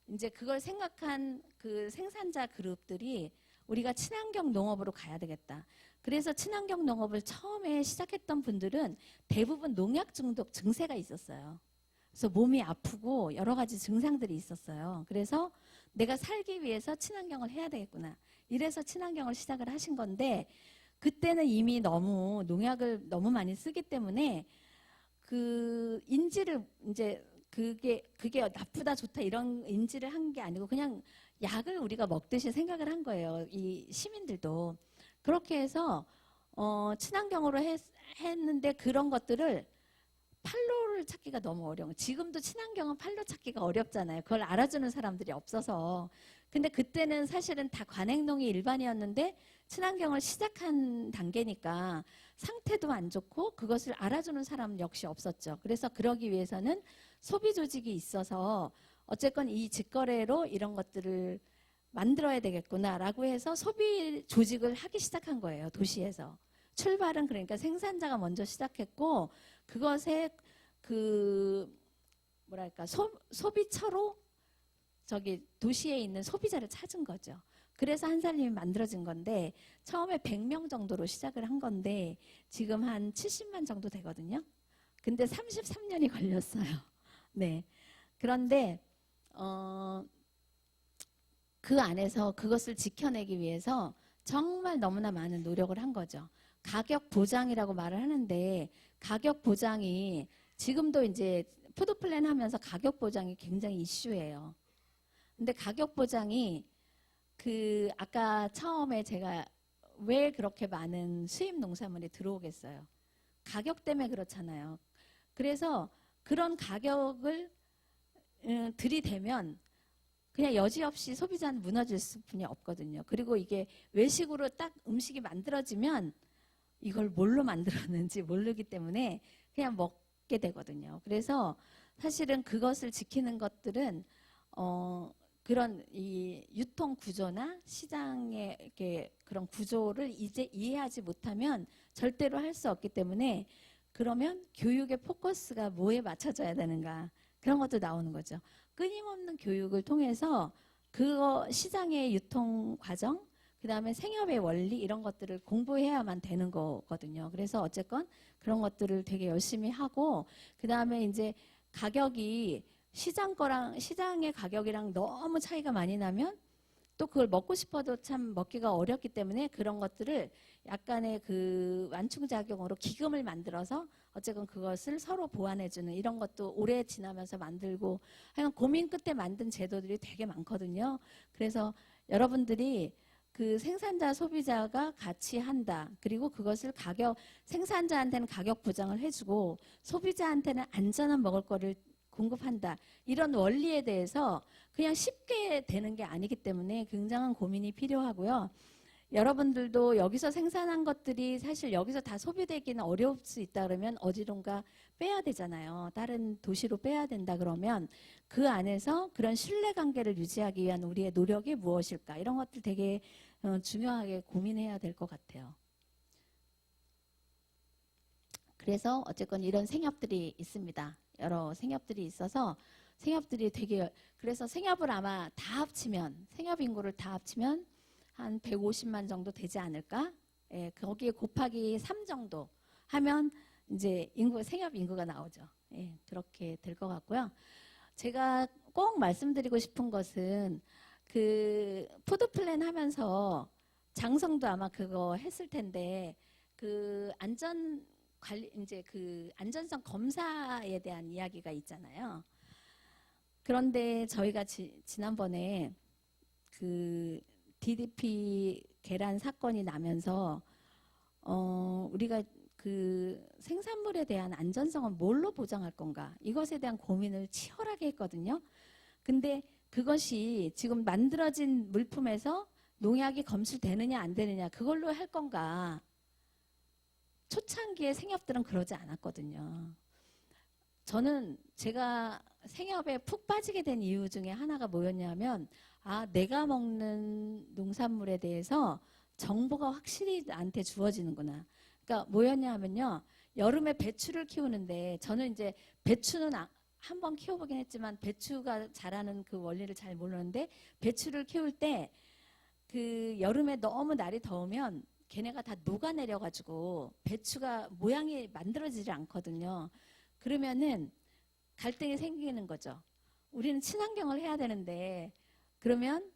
이제 그걸 생각한 그 생산자 그룹들이 우리가 친환경 농업으로 가야 되겠다. 그래서 친환경 농업을 처음에 시작했던 분들은 대부분 농약 중독 증세가 있었어요. 그래서 몸이 아프고 여러 가지 증상들이 있었어요. 그래서 내가 살기 위해서 친환경을 해야 되겠구나. 이래서 친환경을 시작을 하신 건데 그때는 이미 너무 농약을 너무 많이 쓰기 때문에 그 인지를 이제 그게 나쁘다 좋다 이런 인지를 한 게 아니고 그냥 약을 우리가 먹듯이 생각을 한 거예요. 이 시민들도 그렇게 해서 친환경으로 했는데 그런 것들을 판로를 찾기가 너무 어려워. 지금도 친환경은 판로 찾기가 어렵잖아요. 그걸 알아주는 사람들이 없어서. 근데 그때는 사실은 다 관행농이 일반이었는데 친환경을 시작한 단계니까 상태도 안 좋고 그것을 알아주는 사람 역시 없었죠. 그래서 그러기 위해서는 소비 조직이 있어서 어쨌건 이 직거래로 이런 것들을 만들어야 되겠구나라고 해서 소비 조직을 하기 시작한 거예요. 도시에서. 출발은 그러니까 생산자가 먼저 시작했고 그것에 그 뭐랄까 소비처로 저기 도시에 있는 소비자를 찾은 거죠. 그래서 한살림이 만들어진 건데 처음에 100명 정도로 시작을 한 건데 지금 한 70만 정도 되거든요. 근데 33년이 걸렸어요. 네. 그런데 그 안에서 그것을 지켜내기 위해서 정말 너무나 많은 노력을 한 거죠. 가격 보장이라고 말을 하는데 가격 보장이 지금도 이제 푸드플랜 하면서 가격 보장이 굉장히 이슈예요. 근데 가격 보장이 그 아까 처음에 제가 왜 그렇게 많은 수입 농산물이 들어오겠어요? 가격 때문에 그렇잖아요. 그래서 그런 가격을 들이대면 그냥 여지없이 소비자는 무너질 수뿐이 없거든요. 그리고 이게 외식으로 딱 음식이 만들어지면 이걸 뭘로 만들었는지 모르기 때문에 그냥 먹게 되거든요. 그래서 사실은 그것을 지키는 것들은 그런 이 유통 구조나 시장의 이렇게 그런 구조를 이제 이해하지 못하면 절대로 할 수 없기 때문에 그러면 교육의 포커스가 뭐에 맞춰져야 되는가 그런 것도 나오는 거죠. 끊임없는 교육을 통해서 그거 시장의 유통 과정 그 다음에 생협의 원리 이런 것들을 공부해야만 되는 거거든요. 그래서 어쨌건 그런 것들을 되게 열심히 하고 그 다음에 이제 가격이 시장의 가격이랑 너무 차이가 많이 나면 또 그걸 먹고 싶어도 참 먹기가 어렵기 때문에 그런 것들을 약간의 그 완충작용으로 기금을 만들어서 어쨌건 그것을 서로 보완해주는 이런 것도 오래 지나면서 만들고 하여간 고민 끝에 만든 제도들이 되게 많거든요. 그래서 여러분들이 그 생산자 소비자가 같이 한다. 그리고 그것을 생산자한테는 가격 보장을 해주고 소비자한테는 안전한 먹을 거를 공급한다. 이런 원리에 대해서 그냥 쉽게 되는 게 아니기 때문에 굉장한 고민이 필요하고요. 여러분들도 여기서 생산한 것들이 사실 여기서 다 소비되기는 어려울 수 있다 그러면 어디론가 빼야 되잖아요. 다른 도시로 빼야 된다 그러면 그 안에서 그런 신뢰관계를 유지하기 위한 우리의 노력이 무엇일까? 이런 것들 되게 중요하게 고민해야 될 것 같아요. 그래서 어쨌건 이런 생협들이 있습니다. 여러 생협들이 있어서 생협들이 되게 그래서 생협을 아마 다 합치면 생협 인구를 다 합치면 한 150만 정도 되지 않을까? 예, 거기에 곱하기 3 정도 하면 이제 생협 인구가 나오죠. 예, 그렇게 될 것 같고요. 제가 꼭 말씀드리고 싶은 것은 그 푸드 플랜 하면서 장성도 아마 그거 했을 텐데 그 이제 그 안전성 검사에 대한 이야기가 있잖아요. 그런데 저희가 지난번에 그 DDP 계란 사건이 나면서 우리가 그 생산물에 대한 안전성은 뭘로 보장할 건가 이것에 대한 고민을 치열하게 했거든요. 근데 그것이 지금 만들어진 물품에서 농약이 검출되느냐 안 되느냐 그걸로 할 건가. 초창기에 생협들은 그러지 않았거든요. 저는 제가 생협에 푹 빠지게 된 이유 중에 하나가 뭐였냐면 내가 먹는 농산물에 대해서 정보가 확실히 나한테 주어지는구나. 그러니까 뭐였냐 하면요. 여름에 배추를 키우는데 저는 이제 배추는 한번 키워보긴 했지만 배추가 자라는 그 원리를 잘 모르는데 배추를 키울 때 그 여름에 너무 날이 더우면 걔네가 다 녹아내려가지고 배추가 모양이 만들어지지 않거든요. 그러면은 갈등이 생기는 거죠. 우리는 친환경을 해야 되는데 그러면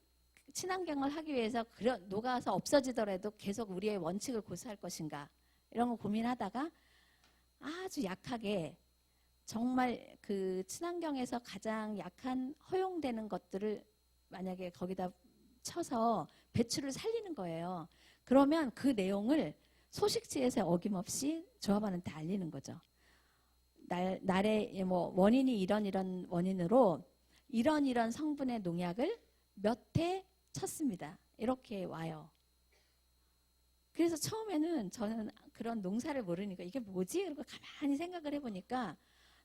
친환경을 하기 위해서 녹아서 없어지더라도 계속 우리의 원칙을 고수할 것인가 이런 거 고민하다가 아주 약하게 정말 그 친환경에서 가장 약한 허용되는 것들을 만약에 거기다 쳐서 배출을 살리는 거예요. 그러면 그 내용을 소식지에서 어김없이 조합원한테 알리는 거죠. 날에 뭐 원인이 이런 원인으로 이런 성분의 농약을 몇 해 쳤습니다. 이렇게 와요. 그래서 처음에는 저는 그런 농사를 모르니까 이게 뭐지? 그리고 가만히 생각을 해보니까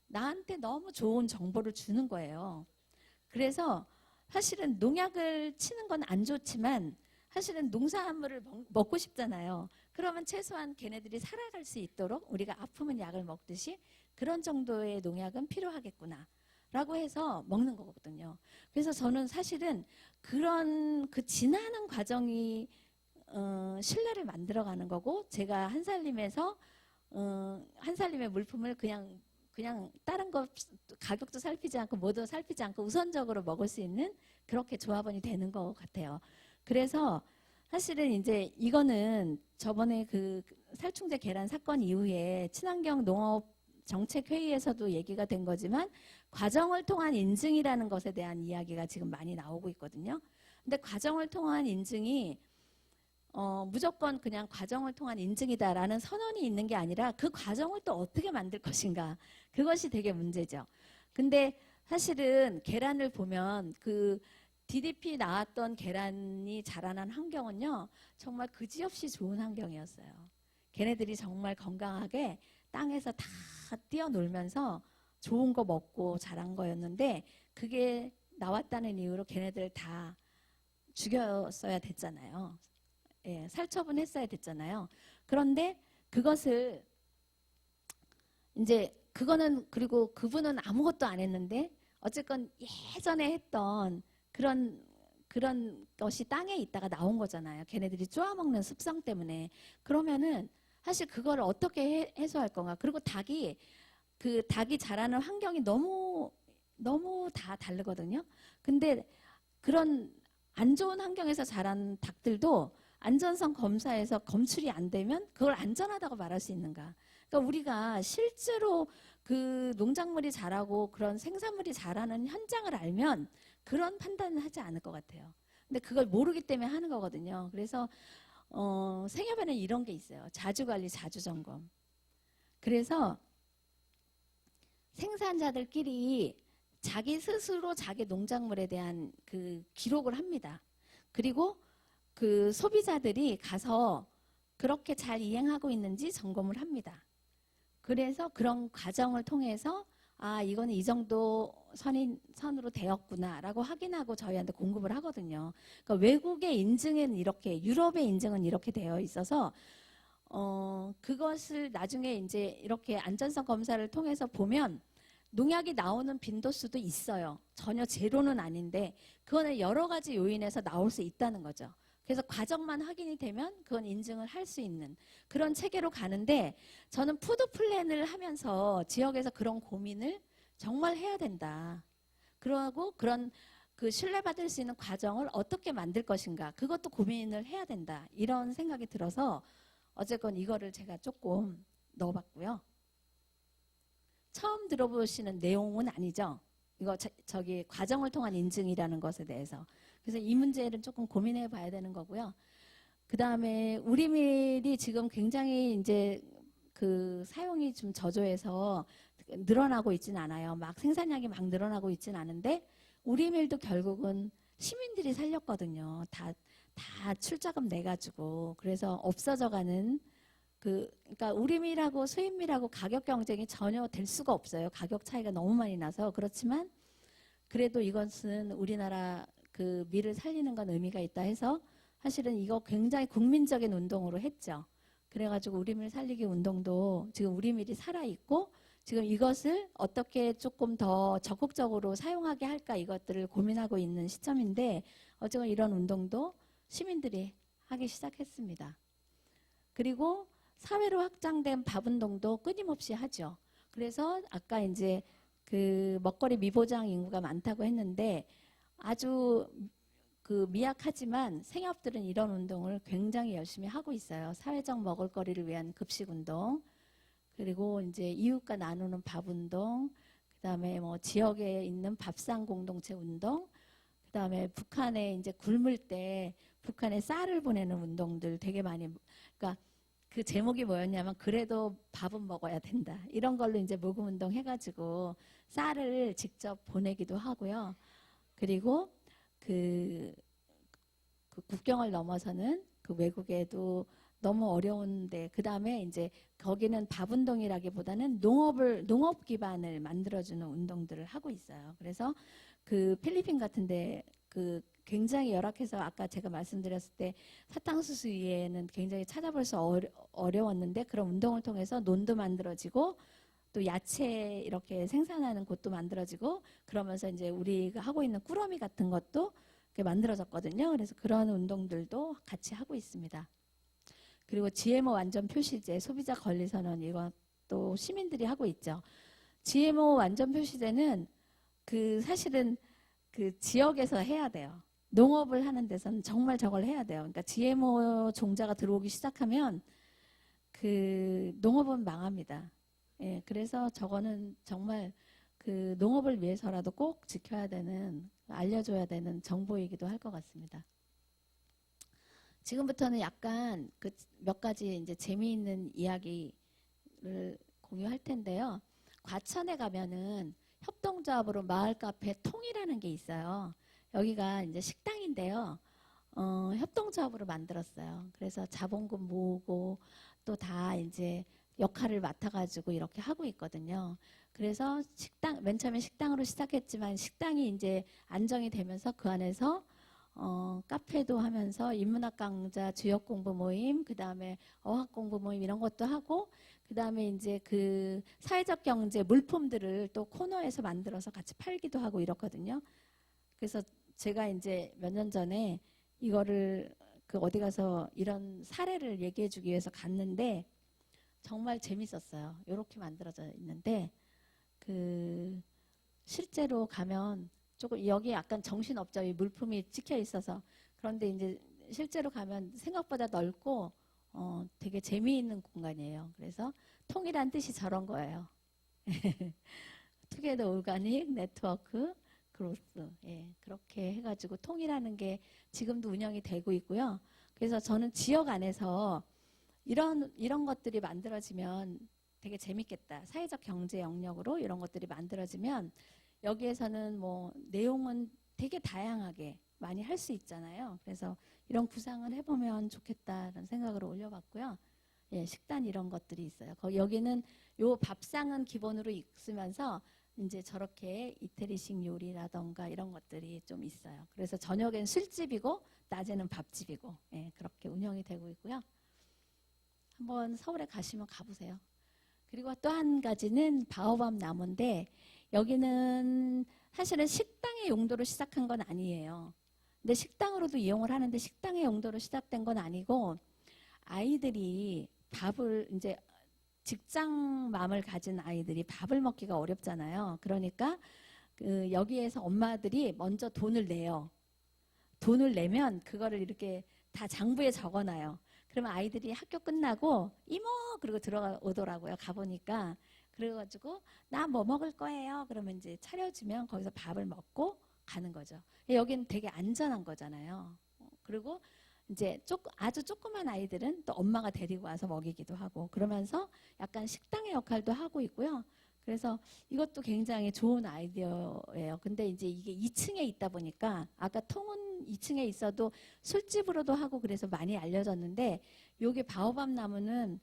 나한테 너무 좋은 정보를 주는 거예요. 그래서 사실은 농약을 치는 건 안 좋지만 사실은 농산물을 먹고 싶잖아요. 그러면 최소한 걔네들이 살아갈 수 있도록 우리가 아프면 약을 먹듯이 그런 정도의 농약은 필요하겠구나 라고 해서 먹는 거거든요. 그래서 저는 사실은 그런 그 지나는 과정이 신뢰를 만들어가는 거고, 제가 한살림에서 한살림의 물품을 그냥 다른 거 가격도 살피지 않고 뭐도 살피지 않고 우선적으로 먹을 수 있는 그렇게 조합원이 되는 것 같아요. 그래서 사실은 이제 이거는 저번에 그 살충제 계란 사건 이후에 친환경 농업 정책 회의에서도 얘기가 된 거지만 과정을 통한 인증이라는 것에 대한 이야기가 지금 많이 나오고 있거든요. 근데 과정을 통한 인증이 무조건 그냥 과정을 통한 인증이다라는 선언이 있는 게 아니라 그 과정을 또 어떻게 만들 것인가, 그것이 되게 문제죠. 근데 사실은 계란을 보면 그 DDP 나왔던 계란이 자라난 환경은요 정말 그지없이 좋은 환경이었어요. 걔네들이 정말 건강하게 땅에서 다 뛰어놀면서 좋은 거 먹고 자란 거였는데, 그게 나왔다는 이유로 걔네들 다 죽였어야 됐잖아요. 예, 살처분 했어야 됐잖아요. 그런데 그것을 이제 그거는, 그리고 그분은 아무것도 안 했는데 어쨌건 예전에 했던 그런 것이 땅에 있다가 나온 거잖아요. 걔네들이 쪼아먹는 습성 때문에. 그러면은 사실 그걸 어떻게 해소할 건가. 그리고 닭이 자라는 환경이 너무 다 다르거든요. 근데 그런 안 좋은 환경에서 자란 닭들도 안전성 검사에서 검출이 안 되면 그걸 안전하다고 말할 수 있는가. 그러니까 우리가 실제로 그 농작물이 자라고 그런 생산물이 자라는 현장을 알면 그런 판단은 하지 않을 것 같아요. 근데 그걸 모르기 때문에 하는 거거든요. 그래서 생협에는 이런 게 있어요. 자주관리, 자주점검. 그래서 생산자들끼리 자기 스스로 자기 농작물에 대한 그 기록을 합니다. 그리고 그 소비자들이 가서 그렇게 잘 이행하고 있는지 점검을 합니다. 그래서 그런 과정을 통해서 이거는 이 정도 선으로 되었구나 라고 확인하고 저희한테 공급을 하거든요. 그러니까 외국의 인증은 이렇게, 유럽의 인증은 이렇게 되어 있어서 그것을 나중에 이제 이렇게 안전성 검사를 통해서 보면 농약이 나오는 빈도수도 있어요. 전혀 제로는 아닌데 그거는 여러 가지 요인에서 나올 수 있다는 거죠. 그래서 과정만 확인이 되면 그건 인증을 할 수 있는 그런 체계로 가는데, 저는 푸드 플랜을 하면서 지역에서 그런 고민을 정말 해야 된다. 그러고 그런 그 신뢰받을 수 있는 과정을 어떻게 만들 것인가, 그것도 고민을 해야 된다. 이런 생각이 들어서 어쨌건 이거를 제가 조금 넣어봤고요. 처음 들어보시는 내용은 아니죠. 이거 저기 과정을 통한 인증이라는 것에 대해서. 그래서 이 문제를 조금 고민해 봐야 되는 거고요. 그 다음에 우리밀이 지금 굉장히 이제 그 사용이 좀 저조해서 늘어나고 있진 않아요. 막 생산량이 막 늘어나고 있진 않은데 우리밀도 결국은 시민들이 살렸거든요. 다 출자금 내가지고. 그래서 없어져가는 그러니까 우리밀하고 수입밀하고 가격 경쟁이 전혀 될 수가 없어요. 가격 차이가 너무 많이 나서. 그렇지만 그래도 이것은 우리나라 그 밀을 살리는 건 의미가 있다 해서 사실은 이거 굉장히 국민적인 운동으로 했죠. 그래가지고 우리밀 살리기 운동도 지금 우리밀이 살아있고 지금 이것을 어떻게 조금 더 적극적으로 사용하게 할까, 이것들을 고민하고 있는 시점인데 어쨌든 이런 운동도 시민들이 하기 시작했습니다. 그리고 사회로 확장된 밥 운동도 끊임없이 하죠. 그래서 아까 이제 그 먹거리 미보장 인구가 많다고 했는데 아주 그 미약하지만 생협들은 이런 운동을 굉장히 열심히 하고 있어요. 사회적 먹을거리를 위한 급식 운동. 그리고 이제 이웃과 나누는 밥 운동, 그다음에 뭐 지역에 있는 밥상 공동체 운동, 그다음에 북한에 이제 굶을 때 북한에 쌀을 보내는 운동들 되게 많이, 그러니까 그 제목이 뭐였냐면 그래도 밥은 먹어야 된다. 이런 걸로 이제 모금 운동 해가지고 쌀을 직접 보내기도 하고요. 그리고 그, 그 국경을 넘어서는 그 외국에도 너무 어려운데, 그 다음에 이제 거기는 밥 운동이라기보다는 농업 기반을 만들어주는 운동들을 하고 있어요. 그래서 그 필리핀 같은데 그 굉장히 열악해서 아까 제가 말씀드렸을 때 사탕수수 위에는 굉장히 찾아볼 수 어려웠는데 그런 운동을 통해서 논도 만들어지고 또 야채 이렇게 생산하는 곳도 만들어지고 그러면서 이제 우리가 하고 있는 꾸러미 같은 것도 이렇게 만들어졌거든요. 그래서 그런 운동들도 같이 하고 있습니다. 그리고 GMO 완전 표시제, 소비자 권리 선언, 이것도 시민들이 하고 있죠. GMO 완전 표시제는 그 사실은 그 지역에서 해야 돼요. 농업을 하는 데서는 정말 저걸 해야 돼요. 그러니까 GMO 종자가 들어오기 시작하면 그 농업은 망합니다. 예, 그래서 저거는 정말 그 농업을 위해서라도 꼭 지켜야 되는, 알려줘야 되는 정보이기도 할 것 같습니다. 지금부터는 약간 그 몇 가지 이제 재미있는 이야기를 공유할 텐데요. 과천에 가면은 협동조합으로 마을 카페 통이라는 게 있어요. 여기가 이제 식당인데요. 협동조합으로 만들었어요. 그래서 자본금 모으고 또 다 이제 역할을 맡아가지고 이렇게 하고 있거든요. 그래서 식당, 맨 처음에 식당으로 시작했지만 식당이 이제 안정이 되면서 그 안에서 카페도 하면서 인문학 강좌, 주역 공부 모임, 그 다음에 어학 공부 모임 이런 것도 하고, 그 다음에 이제 그 사회적 경제 물품들을 또 코너에서 만들어서 같이 팔기도 하고 이렇거든요. 그래서 제가 이제 몇 년 전에 이거를 그 어디 가서 이런 사례를 얘기해 주기 위해서 갔는데 정말 재밌었어요. 이렇게 만들어져 있는데 그 실제로 가면 조금 여기 약간 정신없죠. 이 물품이 찍혀 있어서. 그런데 이제 실제로 가면 생각보다 넓고 되게 재미있는 공간이에요. 그래서 통이란 뜻이 저런 거예요. 투게더 오가닉 네트워크 그로스. 예, 그렇게 해가지고 통이라는 게 지금도 운영이 되고 있고요. 그래서 저는 지역 안에서 이런 것들이 만들어지면 되게 재밌겠다. 사회적 경제 영역으로 이런 것들이 만들어지면 여기에서는 뭐 내용은 되게 다양하게 많이 할 수 있잖아요. 그래서 이런 구상을 해보면 좋겠다라는 생각으로 올려봤고요. 예, 식단 이런 것들이 있어요. 여기는 요 밥상은 기본으로 있으면서 이제 저렇게 이태리식 요리라던가 이런 것들이 좀 있어요. 그래서 저녁엔 술집이고 낮에는 밥집이고 예, 그렇게 운영이 되고 있고요. 한번 서울에 가시면 가보세요. 그리고 또 한 가지는 바오밥 나무인데 여기는 사실은 식당의 용도로 시작한 건 아니에요. 근데 식당으로도 이용을 하는데 식당의 용도로 시작된 건 아니고 아이들이 밥을 이제 직장맘을 가진 아이들이 밥을 먹기가 어렵잖아요. 그러니까 그 여기에서 엄마들이 먼저 돈을 내요. 돈을 내면 그거를 이렇게 다 장부에 적어놔요. 그러면 아이들이 학교 끝나고 이모 그러고 들어오더라고요. 가보니까 그래가지고 나 뭐 먹을 거예요. 그러면 이제 차려주면 거기서 밥을 먹고 가는 거죠. 여기는 되게 안전한 거잖아요. 그리고 이제 아주 조그만 아이들은 또 엄마가 데리고 와서 먹이기도 하고 그러면서 약간 식당의 역할도 하고 있고요. 그래서 이것도 굉장히 좋은 아이디어예요. 근데 이제 이게 2층에 있다 보니까 아까 통은 2층에 있어도 술집으로도 하고 그래서 많이 알려졌는데 여기 바오밥 나무는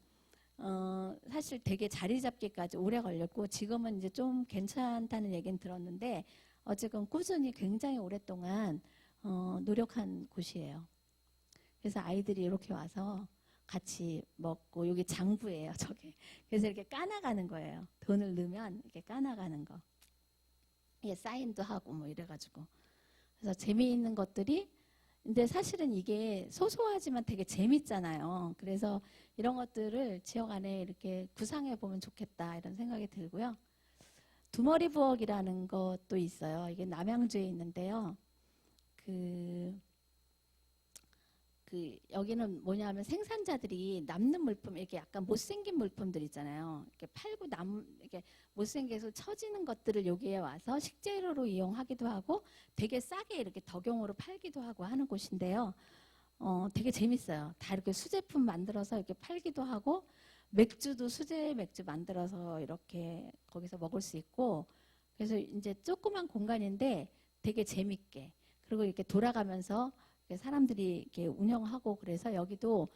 사실 되게 자리 잡기까지 오래 걸렸고 지금은 이제 좀 괜찮다는 얘기는 들었는데 어쨌건 꾸준히 굉장히 오랫동안 노력한 곳이에요. 그래서 아이들이 이렇게 와서 같이 먹고 여기 장부예요. 저게. 그래서 이렇게 까나가는 거예요. 돈을 넣으면 이렇게 까나가는 거. 이게 사인도 하고 뭐 이래가지고. 그래서 재미있는 것들이 근데 사실은 이게 소소하지만 되게 재밌잖아요. 그래서 이런 것들을 지역 안에 이렇게 구상해 보면 좋겠다 이런 생각이 들고요. 두머리 부엌이라는 것도 있어요. 이게 남양주에 있는데요. 그 여기는 뭐냐면 생산자들이 남는 물품, 이렇게 약간 못생긴 물품들 있잖아요. 이렇게 팔고 이렇게 못생겨서 처지는 것들을 여기에 와서 식재료로 이용하기도 하고 되게 싸게 이렇게 덕용으로 팔기도 하고 하는 곳인데요. 되게 재밌어요. 다 이렇게 수제품 만들어서 이렇게 팔기도 하고 맥주도 수제 맥주 만들어서 이렇게 거기서 먹을 수 있고 그래서 이제 조그만 공간인데 되게 재밌게 그리고 이렇게 돌아가면서 사람들이 이렇게 운영하고 그래서 여기도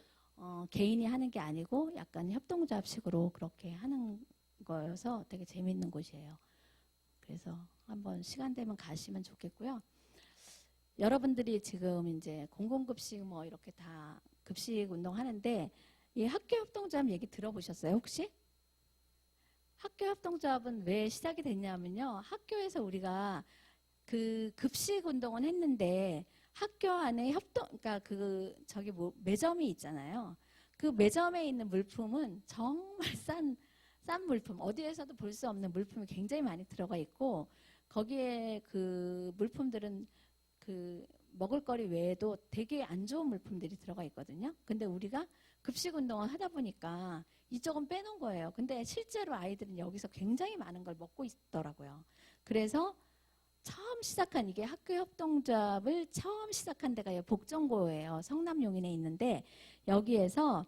개인이 하는 게 아니고 약간 협동조합식으로 그렇게 하는 거여서 되게 재밌는 곳이에요. 그래서 한번 시간 되면 가시면 좋겠고요. 여러분들이 지금 이제 공공급식 뭐 이렇게 다 급식 운동 하는데 이 학교협동조합 얘기 들어보셨어요 혹시? 학교협동조합은 왜 시작이 됐냐면요. 학교에서 우리가 그 급식 운동은 했는데 학교 안에 그러니까 매점이 있잖아요. 그 매점에 있는 물품은 정말 싼 물품, 어디에서도 볼 수 없는 물품이 굉장히 많이 들어가 있고 거기에 그 물품들은 그 먹을거리 외에도 되게 안 좋은 물품들이 들어가 있거든요. 근데 우리가 급식 운동을 하다 보니까 이쪽은 빼놓은 거예요. 근데 실제로 아이들은 여기서 굉장히 많은 걸 먹고 있더라고요. 그래서 처음 시작한 이게 학교협동조합을 처음 시작한 데가 복정고예요. 성남 용인에 있는데 여기에서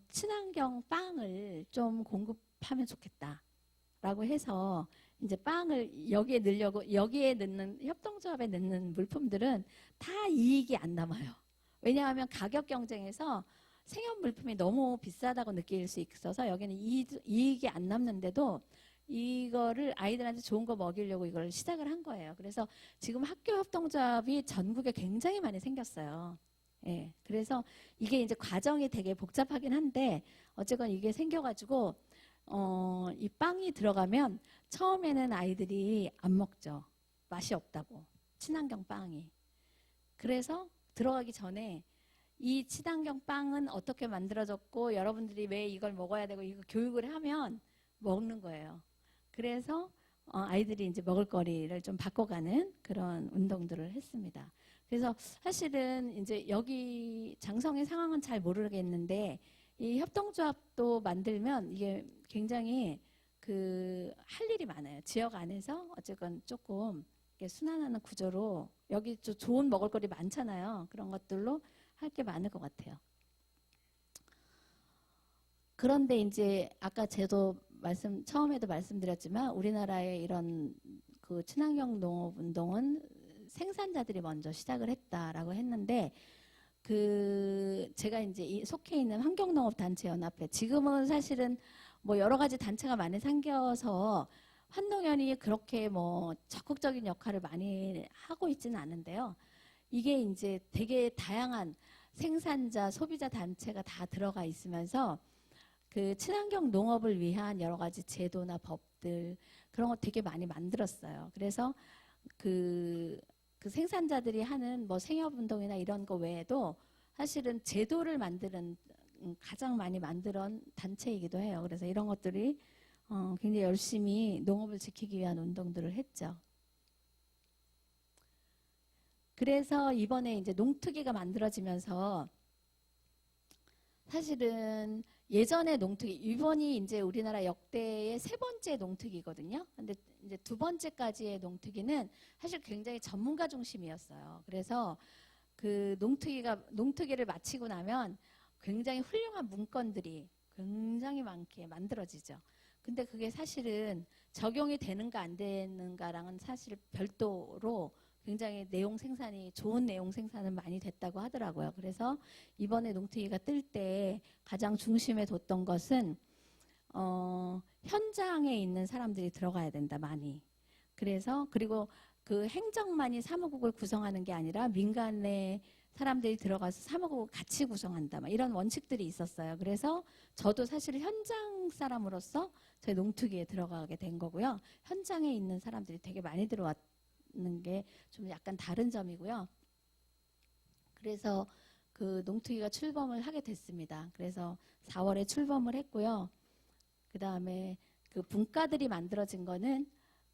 친환경 빵을 좀 공급하면 좋겠다라고 해서 이제 빵을 여기에 넣으려고 여기에 넣는 협동조합에 넣는 물품들은 다 이익이 안 남아요. 왜냐하면 가격 경쟁에서 생협 물품이 너무 비싸다고 느낄 수 있어서 여기는 이익이 안 남는데도 이거를 아이들한테 좋은 거 먹이려고 이걸 시작을 한 거예요. 그래서 지금 학교 협동조합이 전국에 굉장히 많이 생겼어요. 예. 그래서 이게 이제 과정이 되게 복잡하긴 한데 어쨌건 이게 생겨가지고 이 빵이 들어가면 처음에는 아이들이 안 먹죠. 맛이 없다고. 친환경 빵이. 그래서 들어가기 전에 이 친환경 빵은 어떻게 만들어졌고 여러분들이 왜 이걸 먹어야 되고 이거 교육을 하면 먹는 거예요. 그래서 아이들이 이제 먹을거리를 좀 바꿔가는 그런 운동들을 했습니다. 그래서 사실은 이제 여기 장성의 상황은 잘 모르겠는데 이 협동조합도 만들면 이게 굉장히 할 일이 많아요. 지역 안에서 어쨌건 조금 순환하는 구조로 여기 좀 좋은 먹을거리 많잖아요. 그런 것들로 할 게 많을 것 같아요. 그런데 이제 아까 저도 처음에도 말씀드렸지만 우리나라의 이런 그 친환경 농업 운동은 생산자들이 먼저 시작을 했다라고 했는데 제가 이제 속해 있는 환경농업단체연합회 지금은 사실은 뭐 여러 가지 단체가 많이 생겨서 환농연이 그렇게 뭐 적극적인 역할을 많이 하고 있지는 않은데요. 이게 이제 되게 다양한 생산자, 소비자 단체가 다 들어가 있으면서 그 친환경 농업을 위한 여러 가지 제도나 법들 그런 거 되게 많이 만들었어요. 그래서 그 생산자들이 하는 뭐 생협운동이나 이런 거 외에도 사실은 제도를 만드는 가장 많이 만든 단체이기도 해요. 그래서 이런 것들이 굉장히 열심히 농업을 지키기 위한 운동들을 했죠. 그래서 이번에 이제 농특위가 만들어지면서 사실은 예전에 농특위, 이번이 이제 우리나라 역대의 3번째 농특위거든요. 근데 이제 2번째까지의 농특위는 사실 굉장히 전문가 중심이었어요. 그래서 그 농특위를 마치고 나면 굉장히 훌륭한 문건들이 굉장히 많게 만들어지죠. 근데 그게 사실은 적용이 되는가 안 되는가랑은 사실 별도로 굉장히 좋은 내용 생산은 많이 됐다고 하더라고요. 그래서 이번에 농특위가 뜰 때 가장 중심에 뒀던 것은 현장에 있는 사람들이 들어가야 된다, 많이. 그리고 그 행정만이 사무국을 구성하는 게 아니라 민간의 사람들이 들어가서 사무국을 같이 구성한다, 막 이런 원칙들이 있었어요. 그래서 저도 사실 현장 사람으로서 저희 농특위에 들어가게 된 거고요. 현장에 있는 사람들이 되게 많이 들어왔는 게 좀 약간 다른 점이고요. 그래서 그 농특위가 출범을 하게 됐습니다. 그래서 4월에 출범을 했고요. 그 다음에 그 분과들이 만들어진 거는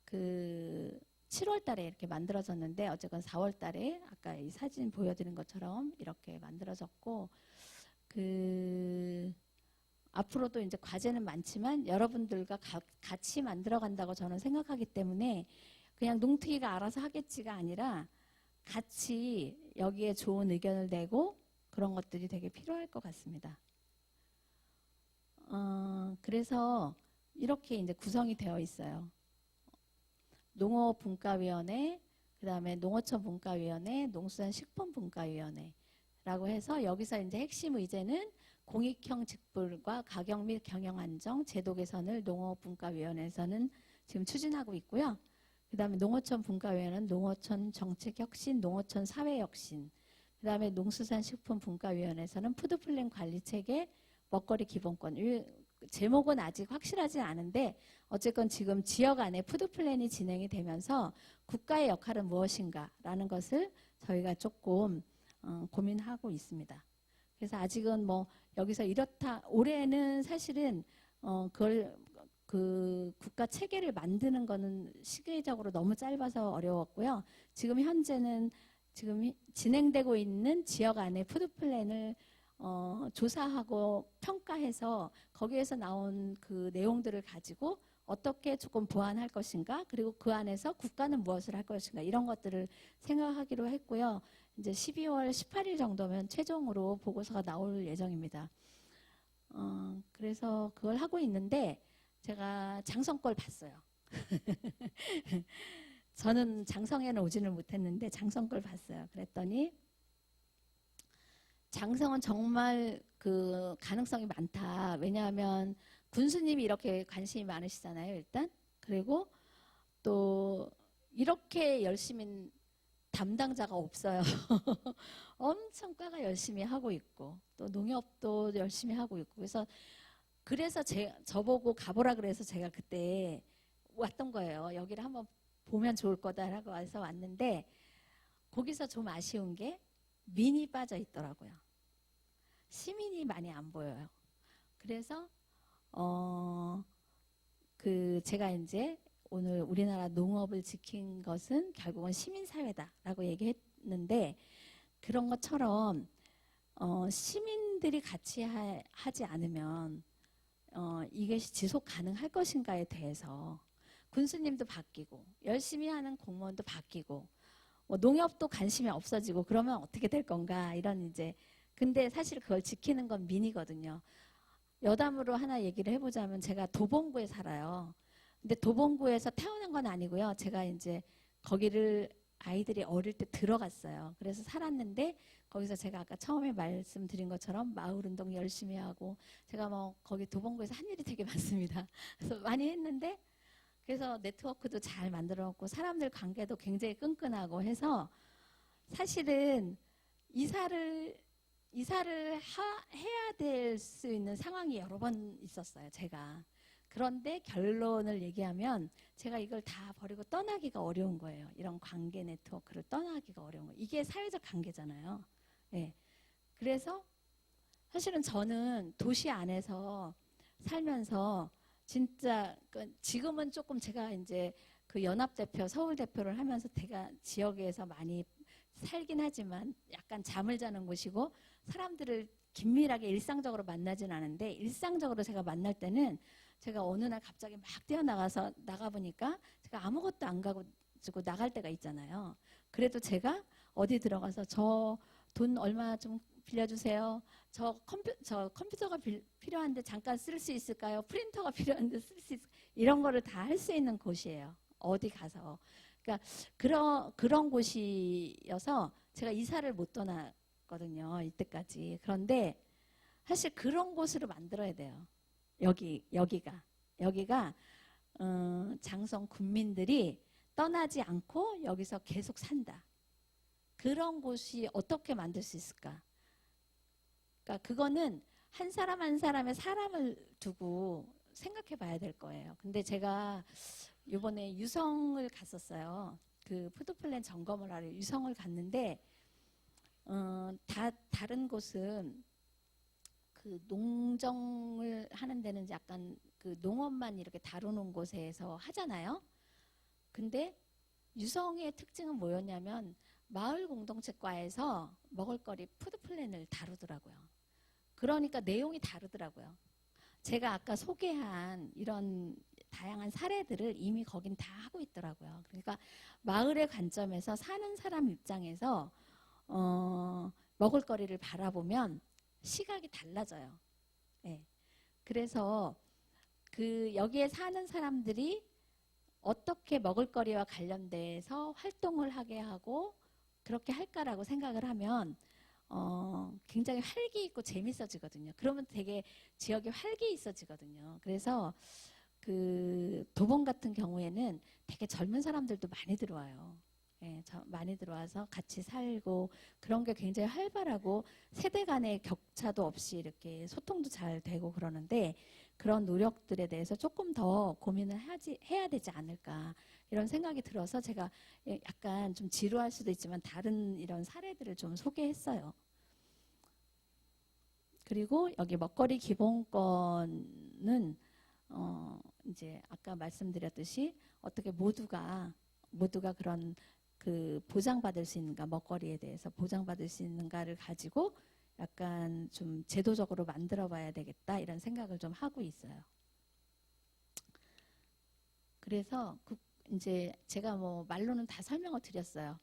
그 7월 달에 이렇게 만들어졌는데 어쨌건 4월 달에 아까 이 사진 보여드린 것처럼 이렇게 만들어졌고 앞으로도 이제 과제는 많지만 여러분들과 같이 만들어 간다고 저는 생각하기 때문에 그냥 농특이가 알아서 하겠지가 아니라 같이 여기에 좋은 의견을 내고 그런 것들이 되게 필요할 것 같습니다. 그래서 이렇게 이제 구성이 되어 있어요. 농업분과위원회, 그 다음에 농어촌분과위원회, 농수산식품분과위원회라고 해서 여기서 이제 핵심 의제는 공익형 직불과 가격 및 경영 안정, 제도 개선을 농업분과위원회에서는 지금 추진하고 있고요. 그 다음에 농어촌분과위원회는 농어촌 정책혁신, 농어촌 사회혁신, 그 다음에 농수산식품분과위원회에서는 푸드플랜 관리체계, 먹거리 기본권. 제목은 아직 확실하지 않은데 어쨌건 지금 지역 안에 푸드플랜이 진행이 되면서 국가의 역할은 무엇인가라는 것을 저희가 조금 고민하고 있습니다. 그래서 아직은 뭐 여기서 이렇다 올해는 사실은 그걸 그 국가 체계를 만드는 거는 시기적으로 너무 짧아서 어려웠고요. 지금 현재는 지금 진행되고 있는 지역 안에 푸드플랜을 조사하고 평가해서 거기에서 나온 그 내용들을 가지고 어떻게 조금 보완할 것인가, 그리고 그 안에서 국가는 무엇을 할 것인가, 이런 것들을 생각하기로 했고요. 이제 12월 18일 정도면 최종으로 보고서가 나올 예정입니다. 그래서 그걸 하고 있는데 제가 장성 걸 봤어요. 저는 장성에는 오지는 못했는데 장성 걸 봤어요. 그랬더니 장성은 정말 그 가능성이 많다. 왜냐하면 군수님이 이렇게 관심이 많으시잖아요, 일단. 그리고 또 이렇게 열심히 담당자가 없어요. 엄청 과가 열심히 하고 있고 또 농협도 열심히 하고 있고 그래서 저보고 가보라 그래서 제가 그때 왔던 거예요. 여기를 한번 보면 좋을 거다라고 해서 왔는데 거기서 좀 아쉬운 게 민이 빠져 있더라고요. 시민이 많이 안 보여요. 그래서 제가 이제 오늘 우리나라 농업을 지킨 것은 결국은 시민사회다라고 얘기했는데 그런 것처럼 시민들이 같이 하지 않으면 이것이 지속 가능할 것인가에 대해서 군수님도 바뀌고 열심히 하는 공무원도 바뀌고 뭐 농협도 관심이 없어지고 그러면 어떻게 될 건가 이런 이제 근데 사실 그걸 지키는 건 민이거든요. 여담으로 하나 얘기를 해보자면 제가 도봉구에 살아요. 근데 도봉구에서 태어난 건 아니고요. 제가 이제 거기를 아이들이 어릴 때 들어갔어요. 그래서 살았는데 거기서 제가 아까 처음에 말씀드린 것처럼 마을운동 열심히 하고 제가 뭐 거기 도봉구에서 한 일이 되게 많습니다. 그래서 많이 했는데 그래서 네트워크도 잘 만들어놓고 사람들 관계도 굉장히 끈끈하고 해서 사실은 이사를 해야 될 수 있는 상황이 여러 번 있었어요, 제가. 그런데 결론을 얘기하면 제가 이걸 다 버리고 떠나기가 어려운 거예요. 이런 관계 네트워크를 떠나기가 어려운 거예요. 이게 사회적 관계잖아요. 네. 그래서 사실은 저는 도시 안에서 살면서 진짜 지금은 조금 제가 이제 그 연합대표, 서울대표를 하면서 제가 지역에서 많이 살긴 하지만 약간 잠을 자는 곳이고 사람들을 긴밀하게 일상적으로 만나진 않은데 일상적으로 제가 만날 때는 제가 어느 날 갑자기 막 뛰어나가서 나가보니까 제가 아무것도 안 가지고 나갈 때가 있잖아요. 그래도 제가 어디 들어가서 저 돈 얼마 좀 빌려주세요. 저 컴퓨터가 필요한데 잠깐 쓸 수 있을까요? 프린터가 필요한데 쓸 수 있을까요? 이런 거를 다 할 수 있는 곳이에요. 어디 가서. 그러니까 그런 곳이어서 제가 이사를 못 떠났거든요. 이때까지. 그런데 사실 그런 곳으로 만들어야 돼요. 여기가 장성 군민들이 떠나지 않고 여기서 계속 산다. 그런 곳이 어떻게 만들 수 있을까? 그러니까 그거는 한 사람 한 사람의 사람을 두고 생각해 봐야 될 거예요. 근데 제가 이번에 유성을 갔었어요. 그 푸드플랜 점검을 하러 유성을 갔는데 다른 곳은 그 농정을 하는 데는 약간 그 농업만 이렇게 다루는 곳에서 하잖아요. 근데 유성의 특징은 뭐였냐면 마을 공동체과에서 먹을거리 푸드 플랜을 다루더라고요. 그러니까 내용이 다르더라고요. 제가 아까 소개한 이런 다양한 사례들을 이미 거긴 다 하고 있더라고요. 그러니까 마을의 관점에서 사는 사람 입장에서 먹을거리를 바라보면 시각이 달라져요. 네. 그래서 그 여기에 사는 사람들이 어떻게 먹을거리와 관련돼서 활동을 하게 하고 그렇게 할까라고 생각을 하면 굉장히 활기 있고 재밌어지거든요. 그러면 되게 지역이 활기 있어지거든요. 그래서 그 도봉 같은 경우에는 되게 젊은 사람들도 많이 들어와요. 예, 많이 들어와서 같이 살고 그런 게 굉장히 활발하고 세대 간의 격차도 없이 이렇게 소통도 잘 되고 그러는데 그런 노력들에 대해서 조금 더 고민을 해야 되지 않을까 이런 생각이 들어서 제가 약간 좀 지루할 수도 있지만 다른 이런 사례들을 좀 소개했어요. 그리고 여기 먹거리 기본권은 이제 아까 말씀드렸듯이 어떻게 모두가 그런 그 보장받을 수 있는가, 먹거리에 대해서 보장받을 수 있는가를 가지고 약간 좀 제도적으로 만들어 봐야 되겠다 이런 생각을 좀 하고 있어요. 그래서 이제 제가 뭐 말로는 다 설명을 드렸어요.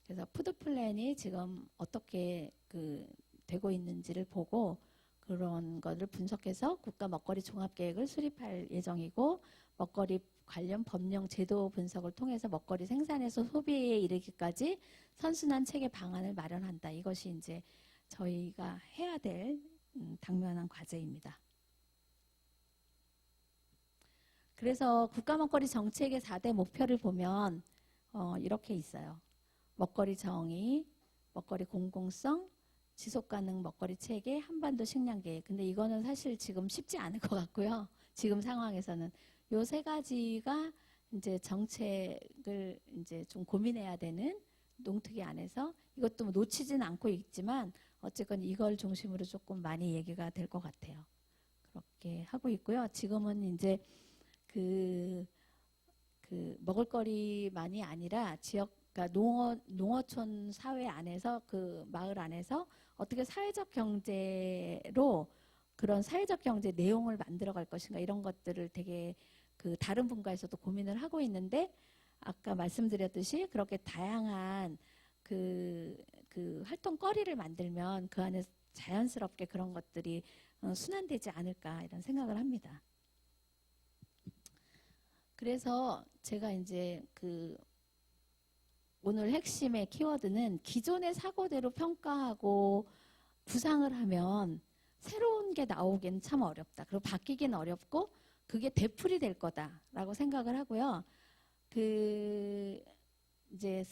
그래서 푸드 플랜이 지금 어떻게 그 되고 있는지를 보고 그런 것을 분석해서 국가 먹거리 종합계획을 수립할 예정이고 먹거리 관련 법령 제도 분석을 통해서 먹거리 생산에서 소비에 이르기까지 선순환 체계 방안을 마련한다. 이것이 이제 저희가 해야 될 당면한 과제입니다. 그래서 국가 먹거리 정책의 4대 목표를 보면 이렇게 있어요. 먹거리 정의, 먹거리 공공성, 지속가능 먹거리 체계, 한반도 식량 계획. 근데 이거는 사실 지금 쉽지 않을 것 같고요. 지금 상황에서는 요 세 가지가 이제 정책을 이제 좀 고민해야 되는 농특위 안에서 이것도 뭐 놓치지는 않고 있지만 어쨌건 이걸 중심으로 조금 많이 얘기가 될 것 같아요. 그렇게 하고 있고요. 지금은 이제 그 먹을거리만이 아니라 지역 그러니까 농어촌 사회 안에서 그 마을 안에서 어떻게 사회적 경제로 그런 사회적 경제 내용을 만들어 갈 것인가 이런 것들을 되게 그 다른 분과에서도 고민을 하고 있는데 아까 말씀드렸듯이 그렇게 다양한 그 활동거리를 만들면 그 안에 자연스럽게 그런 것들이 순환되지 않을까 이런 생각을 합니다. 그래서 제가 이제 그 오늘 핵심의 키워드는 기존의 사고대로 평가하고 구상을 하면 새로운 게 나오기는 참 어렵다. 그리고 바뀌기는 어렵고 그게 되풀이 될 거다라고 생각을 하고요. 그 이제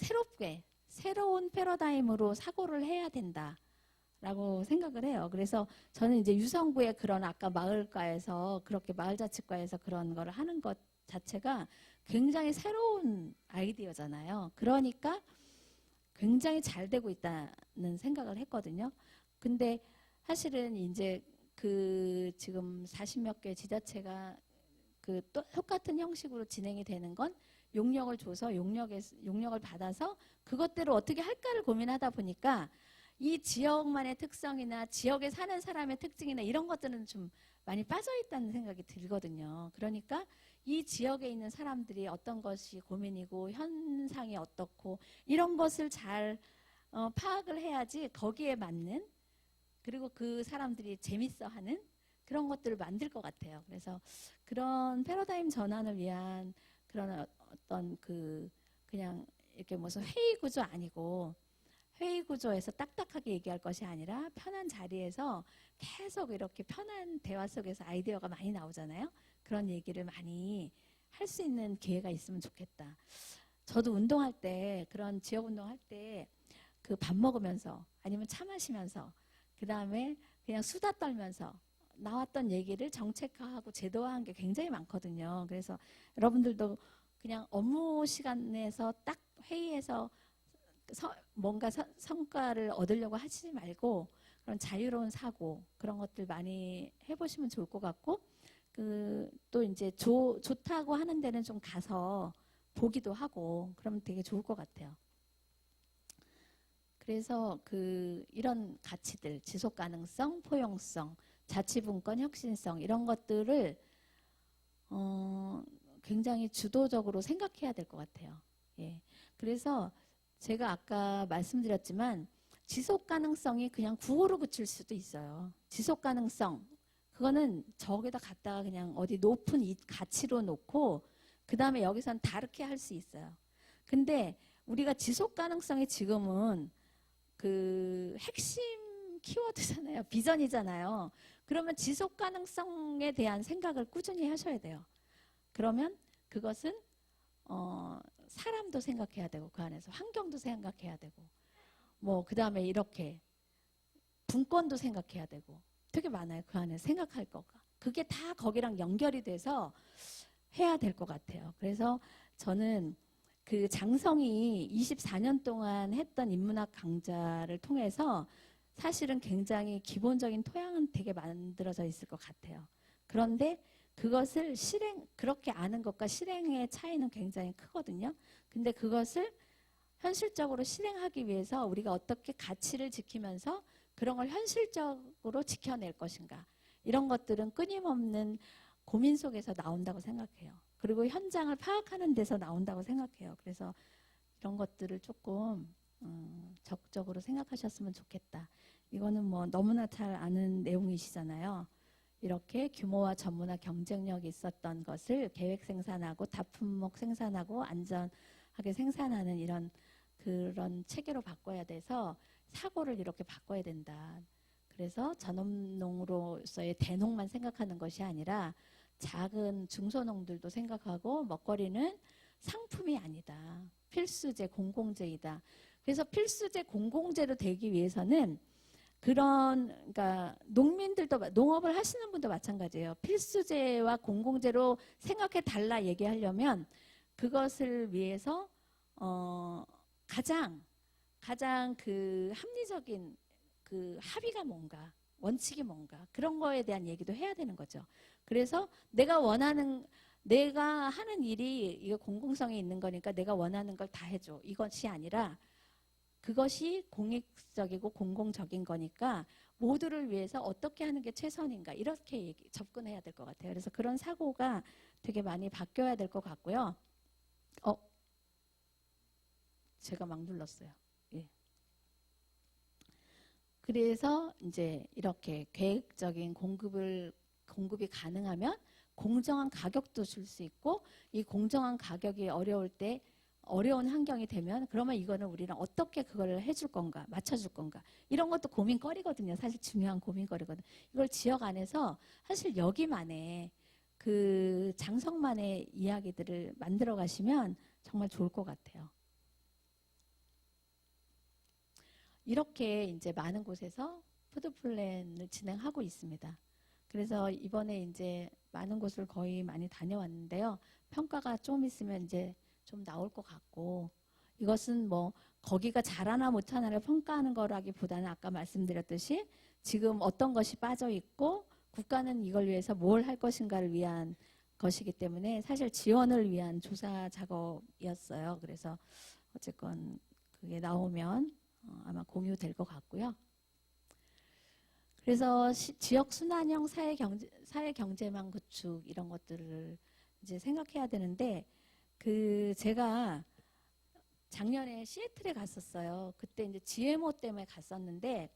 새로운 패러다임으로 사고를 해야 된다라고 생각을 해요. 그래서 저는 이제 유성구의 그런 아까 마을과에서 그렇게 마을자치과에서 그런 걸 하는 것 자체가 굉장히 새로운 아이디어잖아요. 그러니까 굉장히 잘 되고 있다는 생각을 했거든요. 근데 사실은 이제 그 지금 40몇 개 지자체가 그 똑같은 형식으로 진행이 되는 건 용역을 줘서 용역을 받아서 그것대로 어떻게 할까를 고민하다 보니까 이 지역만의 특성이나 지역에 사는 사람의 특징이나 이런 것들은 좀 많이 빠져 있다는 생각이 들거든요. 그러니까 이 지역에 있는 사람들이 어떤 것이 고민이고 현상이 어떻고 이런 것을 잘 파악을 해야지 거기에 맞는 그리고 그 사람들이 재밌어하는 그런 것들을 만들 것 같아요. 그래서 그런 패러다임 전환을 위한 그런 어떤 그냥 이렇게 무슨 회의 구조 아니고 회의 구조에서 딱딱하게 얘기할 것이 아니라 편한 자리에서 계속 이렇게 편한 대화 속에서 아이디어가 많이 나오잖아요. 그런 얘기를 많이 할 수 있는 기회가 있으면 좋겠다. 저도 운동할 때 그런 지역 운동할 때 그 밥 먹으면서 아니면 차 마시면서 그 다음에 그냥 수다 떨면서 나왔던 얘기를 정책화하고 제도화한 게 굉장히 많거든요. 그래서 여러분들도 그냥 업무 시간에서 딱 회의에서 뭔가 성과를 얻으려고 하지 말고 그런 자유로운 사고 그런 것들 많이 해보시면 좋을 것 같고 또 이제 좋다고 하는 데는 좀 가서 보기도 하고 그러면 되게 좋을 것 같아요. 그래서 이런 가치들, 지속 가능성, 포용성, 자치분권, 혁신성 이런 것들을 굉장히 주도적으로 생각해야 될 것 같아요. 예. 그래서 제가 아까 말씀드렸지만 지속 가능성이 그냥 구호로 그칠 수도 있어요. 지속 가능성 그거는 저기다 갖다가 그냥 어디 높은 이 가치로 놓고 그 다음에 여기선 다르게 할 수 있어요. 근데 우리가 지속 가능성이 지금은 그 핵심 키워드잖아요. 비전이잖아요. 그러면 지속 가능성에 대한 생각을 꾸준히 하셔야 돼요. 그러면 그것은 사람도 생각해야 되고 그 안에서 환경도 생각해야 되고 뭐 그 다음에 이렇게 분권도 생각해야 되고 되게 많아요. 그 안에 생각할 거가. 그게 다 거기랑 연결이 돼서 해야 될 것 같아요. 그래서 저는 그 장성이 24년 동안 했던 인문학 강좌를 통해서 사실은 굉장히 기본적인 토양은 되게 만들어져 있을 것 같아요. 그런데 그것을 그렇게 아는 것과 실행의 차이는 굉장히 크거든요. 근데 그것을 현실적으로 실행하기 위해서 우리가 어떻게 가치를 지키면서 그런 걸 현실적으로 지켜낼 것인가. 이런 것들은 끊임없는 고민 속에서 나온다고 생각해요. 그리고 현장을 파악하는 데서 나온다고 생각해요. 그래서 이런 것들을 조금 적극적으로 생각하셨으면 좋겠다. 이거는 뭐 너무나 잘 아는 내용이시잖아요. 이렇게 규모와 전문화 경쟁력이 있었던 것을 계획 생산하고 다품목 생산하고 안전하게 생산하는 그런 체계로 바꿔야 돼서 사고를 이렇게 바꿔야 된다. 그래서 전업농으로서의 대농만 생각하는 것이 아니라 작은 중소농들도 생각하고 먹거리는 상품이 아니다. 필수재, 공공재이다. 그래서 필수재, 공공재로 되기 위해서는 그러니까 농민들도 농업을 하시는 분도 마찬가지예요. 필수재와 공공재로 생각해 달라 얘기하려면 그것을 위해서 가장 그 합리적인 그 합의가 뭔가 원칙이 뭔가 그런 거에 대한 얘기도 해야 되는 거죠. 그래서 내가 하는 일이 이거 공공성이 있는 거니까 내가 원하는 걸 다 해줘. 이것이 아니라 그것이 공익적이고 공공적인 거니까 모두를 위해서 어떻게 하는 게 최선인가 이렇게 접근해야 될 것 같아요. 그래서 그런 사고가 되게 많이 바뀌어야 될 것 같고요. 제가 막 눌렀어요. 예. 그래서 이제 이렇게 계획적인 공급이 가능하면 공정한 가격도 줄 수 있고 이 공정한 가격이 어려운 환경이 되면 그러면 이거는 우리는 어떻게 그걸 해줄 건가 맞춰줄 건가 이런 것도 고민거리거든요. 사실 중요한 고민거리거든요. 이걸 지역 안에서 사실 여기만의 그 장성만의 이야기들을 만들어 가시면 정말 좋을 것 같아요. 이렇게 이제 많은 곳에서 푸드플랜을 진행하고 있습니다. 그래서 이번에 이제 많은 곳을 거의 많이 다녀왔는데요. 평가가 좀 있으면 이제 좀 나올 것 같고 이것은 뭐 거기가 잘하나 못하나를 평가하는 거라기보다는 아까 말씀드렸듯이 지금 어떤 것이 빠져 있고 국가는 이걸 위해서 뭘 할 것인가를 위한 것이기 때문에 사실 지원을 위한 조사 작업이었어요. 그래서 어쨌건 그게 나오면 아마 공유될 것 같고요. 그래서 지역 순환형 사회 경제망 구축 이런 것들을 이제 생각해야 되는데 제가 작년에 시애틀에 갔었어요. 그때 이제 GMO 때문에 갔었는데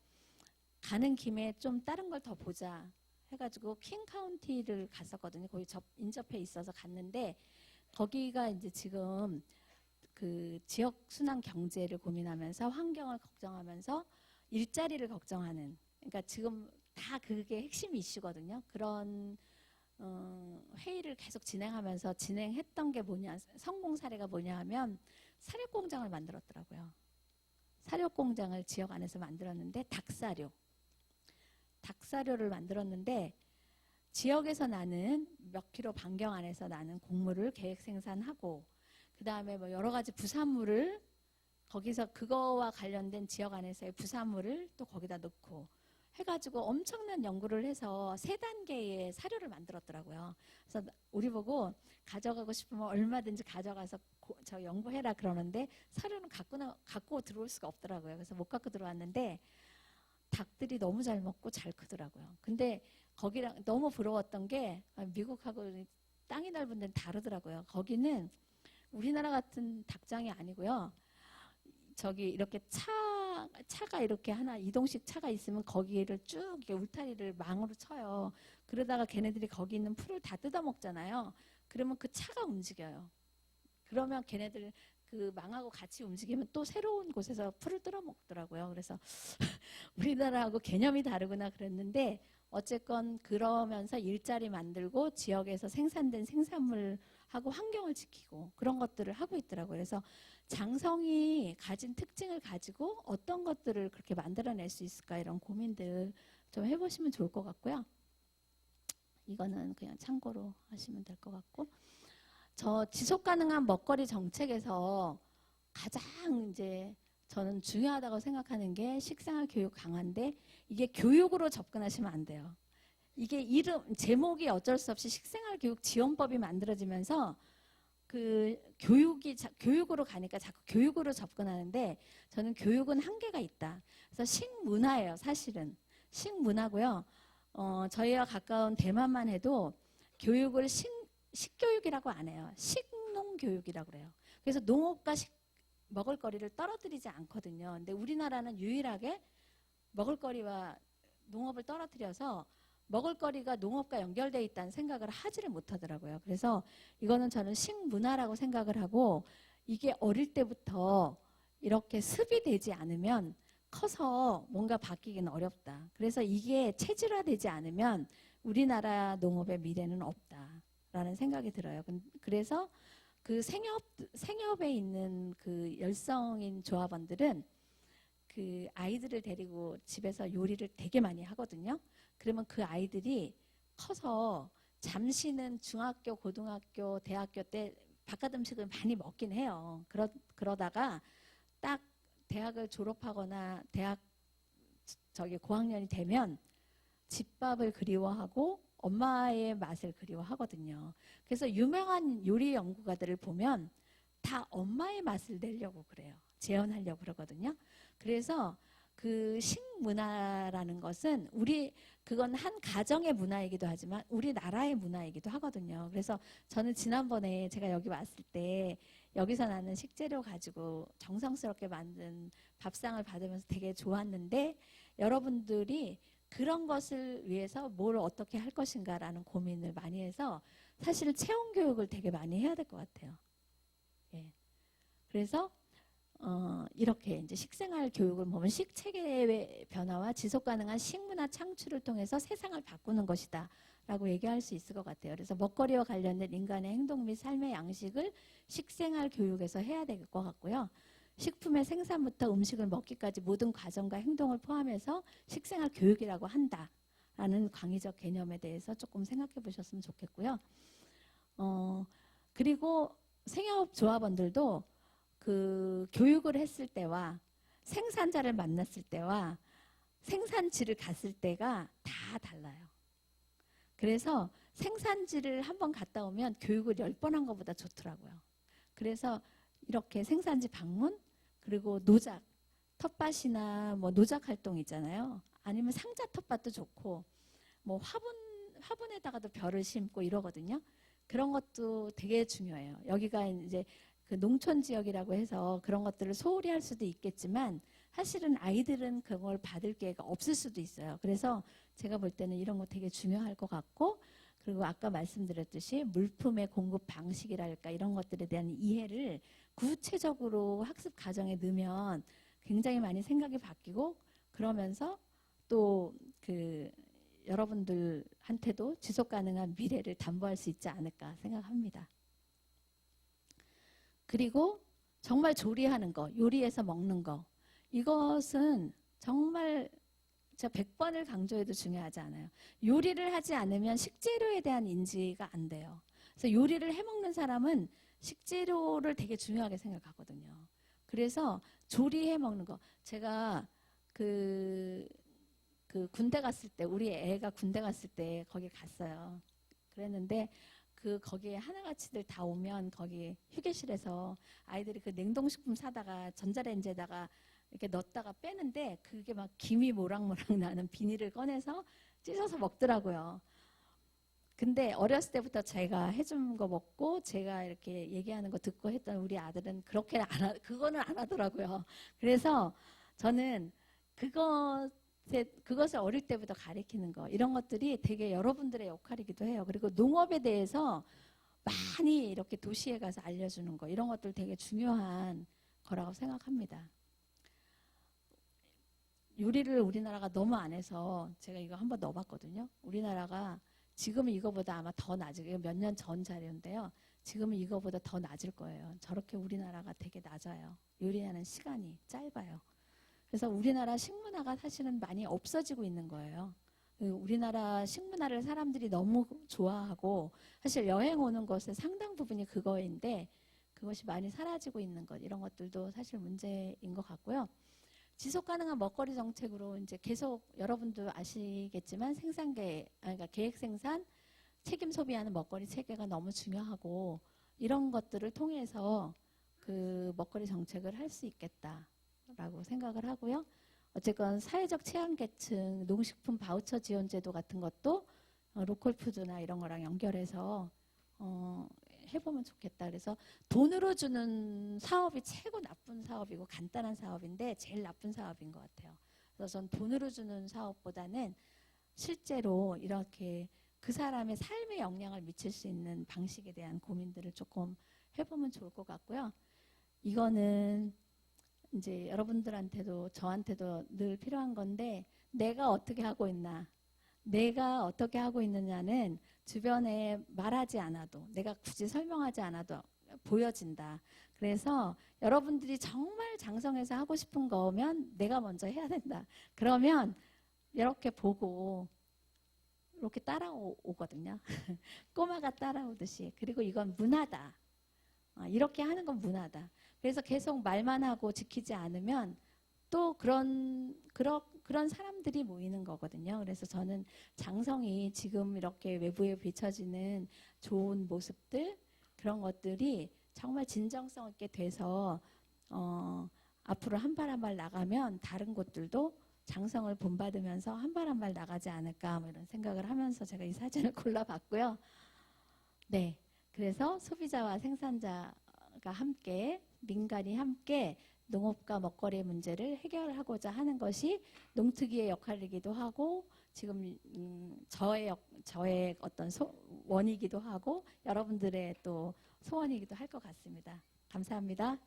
가는 김에 좀 다른 걸 더 보자 해가지고 킹 카운티를 갔었거든요. 거기 인접해 있어서 갔는데 거기가 이제 지금 그 지역 순환 경제를 고민하면서 환경을 걱정하면서 일자리를 걱정하는 그러니까 지금 다 그게 핵심 이슈거든요. 그런 회의를 계속 진행하면서 진행했던 게 성공 사례가 뭐냐 하면 사료공장을 만들었더라고요. 사료공장을 지역 안에서 만들었는데 닭사료를 만들었는데 지역에서 나는 몇 킬로 반경 안에서 나는 곡물을 계획 생산하고 그 다음에 뭐 여러 가지 부산물을 거기서 그거와 관련된 지역 안에서의 부산물을 또 거기다 넣고 해가지고 엄청난 연구를 해서 3단계의 사료를 만들었더라고요. 그래서 우리 보고 가져가고 싶으면 얼마든지 가져가서 저 연구해라 그러는데 사료는 갖고 들어올 수가 없더라고요. 그래서 못 갖고 들어왔는데 닭들이 너무 잘 먹고 잘 크더라고요. 근데 거기랑 너무 부러웠던 게 미국하고 땅이 넓은 데는 다르더라고요. 거기는 우리나라 같은 닭장이 아니고요. 저기 이렇게 차가 이렇게 하나 이동식 차가 있으면 거기를 쭉 이렇게 울타리를 망으로 쳐요. 그러다가 걔네들이 거기 있는 풀을 다 뜯어 먹잖아요. 그러면 그 차가 움직여요. 그러면 걔네들 그 망하고 같이 움직이면 또 새로운 곳에서 풀을 뜯어 먹더라고요. 그래서 우리나라하고 개념이 다르구나 그랬는데 어쨌건 그러면서 일자리 만들고 지역에서 생산된 생산물하고 환경을 지키고 그런 것들을 하고 있더라고요. 그래서 장성이 가진 특징을 가지고 어떤 것들을 그렇게 만들어낼 수 있을까 이런 고민들 좀 해보시면 좋을 것 같고요. 이거는 그냥 참고로 하시면 될 것 같고, 저 지속가능한 먹거리 정책에서 가장 이제 저는 중요하다고 생각하는 게 식생활 교육 강화인데 이게 교육으로 접근하시면 안 돼요. 이게 제목이 어쩔 수 없이 식생활 교육 지원법이 만들어지면서 그 교육으로 가니까 자꾸 교육으로 접근하는데 저는 교육은 한계가 있다. 그래서 식문화예요, 사실은. 식문화고요. 저희와 가까운 대만만 해도 교육을 식교육이라고 안 해요. 식농교육이라고 그래요. 그래서 농업과 먹을거리를 떨어뜨리지 않거든요. 근데 우리나라는 유일하게 먹을거리와 농업을 떨어뜨려서 먹을거리가 농업과 연결되어 있다는 생각을 하지를 못하더라고요. 그래서 이거는 저는 식문화라고 생각을 하고 이게 어릴 때부터 이렇게 습입되지 않으면 커서 뭔가 바뀌기는 어렵다. 그래서 이게 체질화되지 않으면 우리나라 농업의 미래는 없다라는 생각이 들어요. 그래서 그 생협에 있는 그 열성인 조합원들은 그 아이들을 데리고 집에서 요리를 되게 많이 하거든요. 그러면 그 아이들이 커서 잠시는 중학교, 고등학교, 대학교 때 바깥 음식을 많이 먹긴 해요. 그러다가 딱 대학을 졸업하거나 대학 고학년이 되면 집밥을 그리워하고 엄마의 맛을 그리워하거든요. 그래서 유명한 요리 연구가들을 보면 다 엄마의 맛을 내려고 그래요. 재현하려고 그러거든요. 그래서 그 식문화라는 것은 그건 한 가정의 문화이기도 하지만 우리나라의 문화이기도 하거든요. 그래서 저는 지난번에 제가 여기 왔을 때 여기서 나는 식재료 가지고 정성스럽게 만든 밥상을 받으면서 되게 좋았는데 여러분들이 그런 것을 위해서 뭘 어떻게 할 것인가라는 고민을 많이 해서 사실 체험 교육을 되게 많이 해야 될 것 같아요. 예. 그래서 이렇게 이제 식생활 교육을 보면 식체계의 변화와 지속 가능한 식문화 창출을 통해서 세상을 바꾸는 것이다 라고 얘기할 수 있을 것 같아요. 그래서 먹거리와 관련된 인간의 행동 및 삶의 양식을 식생활 교육에서 해야 될 것 같고요. 식품의 생산부터 음식을 먹기까지 모든 과정과 행동을 포함해서 식생활 교육이라고 한다라는 광의적 개념에 대해서 조금 생각해 보셨으면 좋겠고요. 그리고 생협 조합원들도 그 교육을 했을 때와 생산자를 만났을 때와 생산지를 갔을 때가 다 달라요. 그래서 생산지를 한번 갔다 오면 교육을 10번 한 것보다 좋더라고요. 그래서 이렇게 생산지 방문 그리고 노작, 텃밭이나 뭐 노작 활동 있잖아요. 아니면 상자 텃밭도 좋고 뭐 화분에다가도 벼를 심고 이러거든요. 그런 것도 되게 중요해요. 여기가 이제 그 농촌 지역이라고 해서 그런 것들을 소홀히 할 수도 있겠지만 사실은 아이들은 그걸 받을 기회가 없을 수도 있어요. 그래서 제가 볼 때는 이런 거 되게 중요할 것 같고 그리고 아까 말씀드렸듯이 물품의 공급 방식이랄까 이런 것들에 대한 이해를 구체적으로 학습 과정에 넣으면 굉장히 많이 생각이 바뀌고 그러면서 또 그 여러분들한테도 지속 가능한 미래를 담보할 수 있지 않을까 생각합니다. 그리고 정말 조리하는 거, 요리해서 먹는 거 이것은 정말 제가 100번을 강조해도 중요하지 않아요. 요리를 하지 않으면 식재료에 대한 인지가 안 돼요. 그래서 요리를 해먹는 사람은 식재료를 되게 중요하게 생각하거든요. 그래서 조리해 먹는 거 제가 그 그 군대 갔을 때 우리 애가 군대 갔을 때 거기 갔어요. 그랬는데 거기에 하나같이들 다 오면 거기 휴게실에서 아이들이 그 냉동식품 사다가 전자레인지에다가 이렇게 넣었다가 빼는데 그게 막 김이 모락모락 나는 비닐을 꺼내서 찢어서 먹더라고요. 근데 어렸을 때부터 제가 해준 거 먹고 제가 이렇게 얘기하는 거 듣고 했던 우리 아들은 그거는 안 하더라고요. 그래서 저는 그것을 어릴 때부터 가르치는 거, 이런 것들이 되게 여러분들의 역할이기도 해요. 그리고 농업에 대해서 많이 이렇게 도시에 가서 알려주는 거, 이런 것들 되게 중요한 거라고 생각합니다. 요리를 우리나라가 너무 안 해서 제가 이거 한번 넣어봤거든요. 우리나라가 지금은 이거보다 아마 더 낮을, 몇 년 전 자료인데요. 지금은 이거보다 더 낮을 거예요. 저렇게 우리나라가 되게 낮아요. 요리하는 시간이 짧아요. 그래서 우리나라 식문화가 사실은 많이 없어지고 있는 거예요. 우리나라 식문화를 사람들이 너무 좋아하고 사실 여행 오는 것의 상당 부분이 그거인데 그것이 많이 사라지고 있는 것, 이런 것들도 사실 문제인 것 같고요. 지속 가능한 먹거리 정책으로 이제 계속 여러분도 아시겠지만 그러니까 계획 생산, 책임 소비하는 먹거리 체계가 너무 중요하고 이런 것들을 통해서 그 먹거리 정책을 할 수 있겠다라고 생각을 하고요. 어쨌건 사회적 취약계층 농식품 바우처 지원 제도 같은 것도 로컬 푸드나 이런 거랑 연결해서 해보면 좋겠다. 그래서 돈으로 주는 사업이 최고 나쁜 사업이고 간단한 사업인데 제일 나쁜 사업인 것 같아요. 그래서 전 돈으로 주는 사업보다는 실제로 이렇게 그 사람의 삶에 영향을 미칠 수 있는 방식에 대한 고민들을 조금 해보면 좋을 것 같고요. 이거는 이제 여러분들한테도 저한테도 늘 필요한 건데 내가 어떻게 하고 있나, 내가 어떻게 하고 있느냐는 주변에 말하지 않아도, 내가 굳이 설명하지 않아도 보여진다. 그래서 여러분들이 정말 장성해서 하고 싶은 거면 내가 먼저 해야 된다. 그러면 이렇게 보고 이렇게 따라오거든요. 꼬마가 따라오듯이. 그리고 이건 문화다. 이렇게 하는 건 문화다. 그래서 계속 말만 하고 지키지 않으면 또 그런 사람들이 모이는 거거든요. 그래서 저는 장성이 지금 이렇게 외부에 비춰지는 좋은 모습들, 그런 것들이 정말 진정성 있게 돼서 앞으로 한 발 한 발 나가면 다른 곳들도 장성을 본받으면서 한 발 한 발 나가지 않을까, 뭐 이런 생각을 하면서 제가 이 사진을 골라봤고요. 네, 그래서 소비자와 생산자가 함께, 민간이 함께 농업과 먹거리의 문제를 해결하고자 하는 것이 농특위의 역할이기도 하고 지금 저의 어떤 원이기도 하고 여러분들의 또 소원이기도 할 것 같습니다. 감사합니다.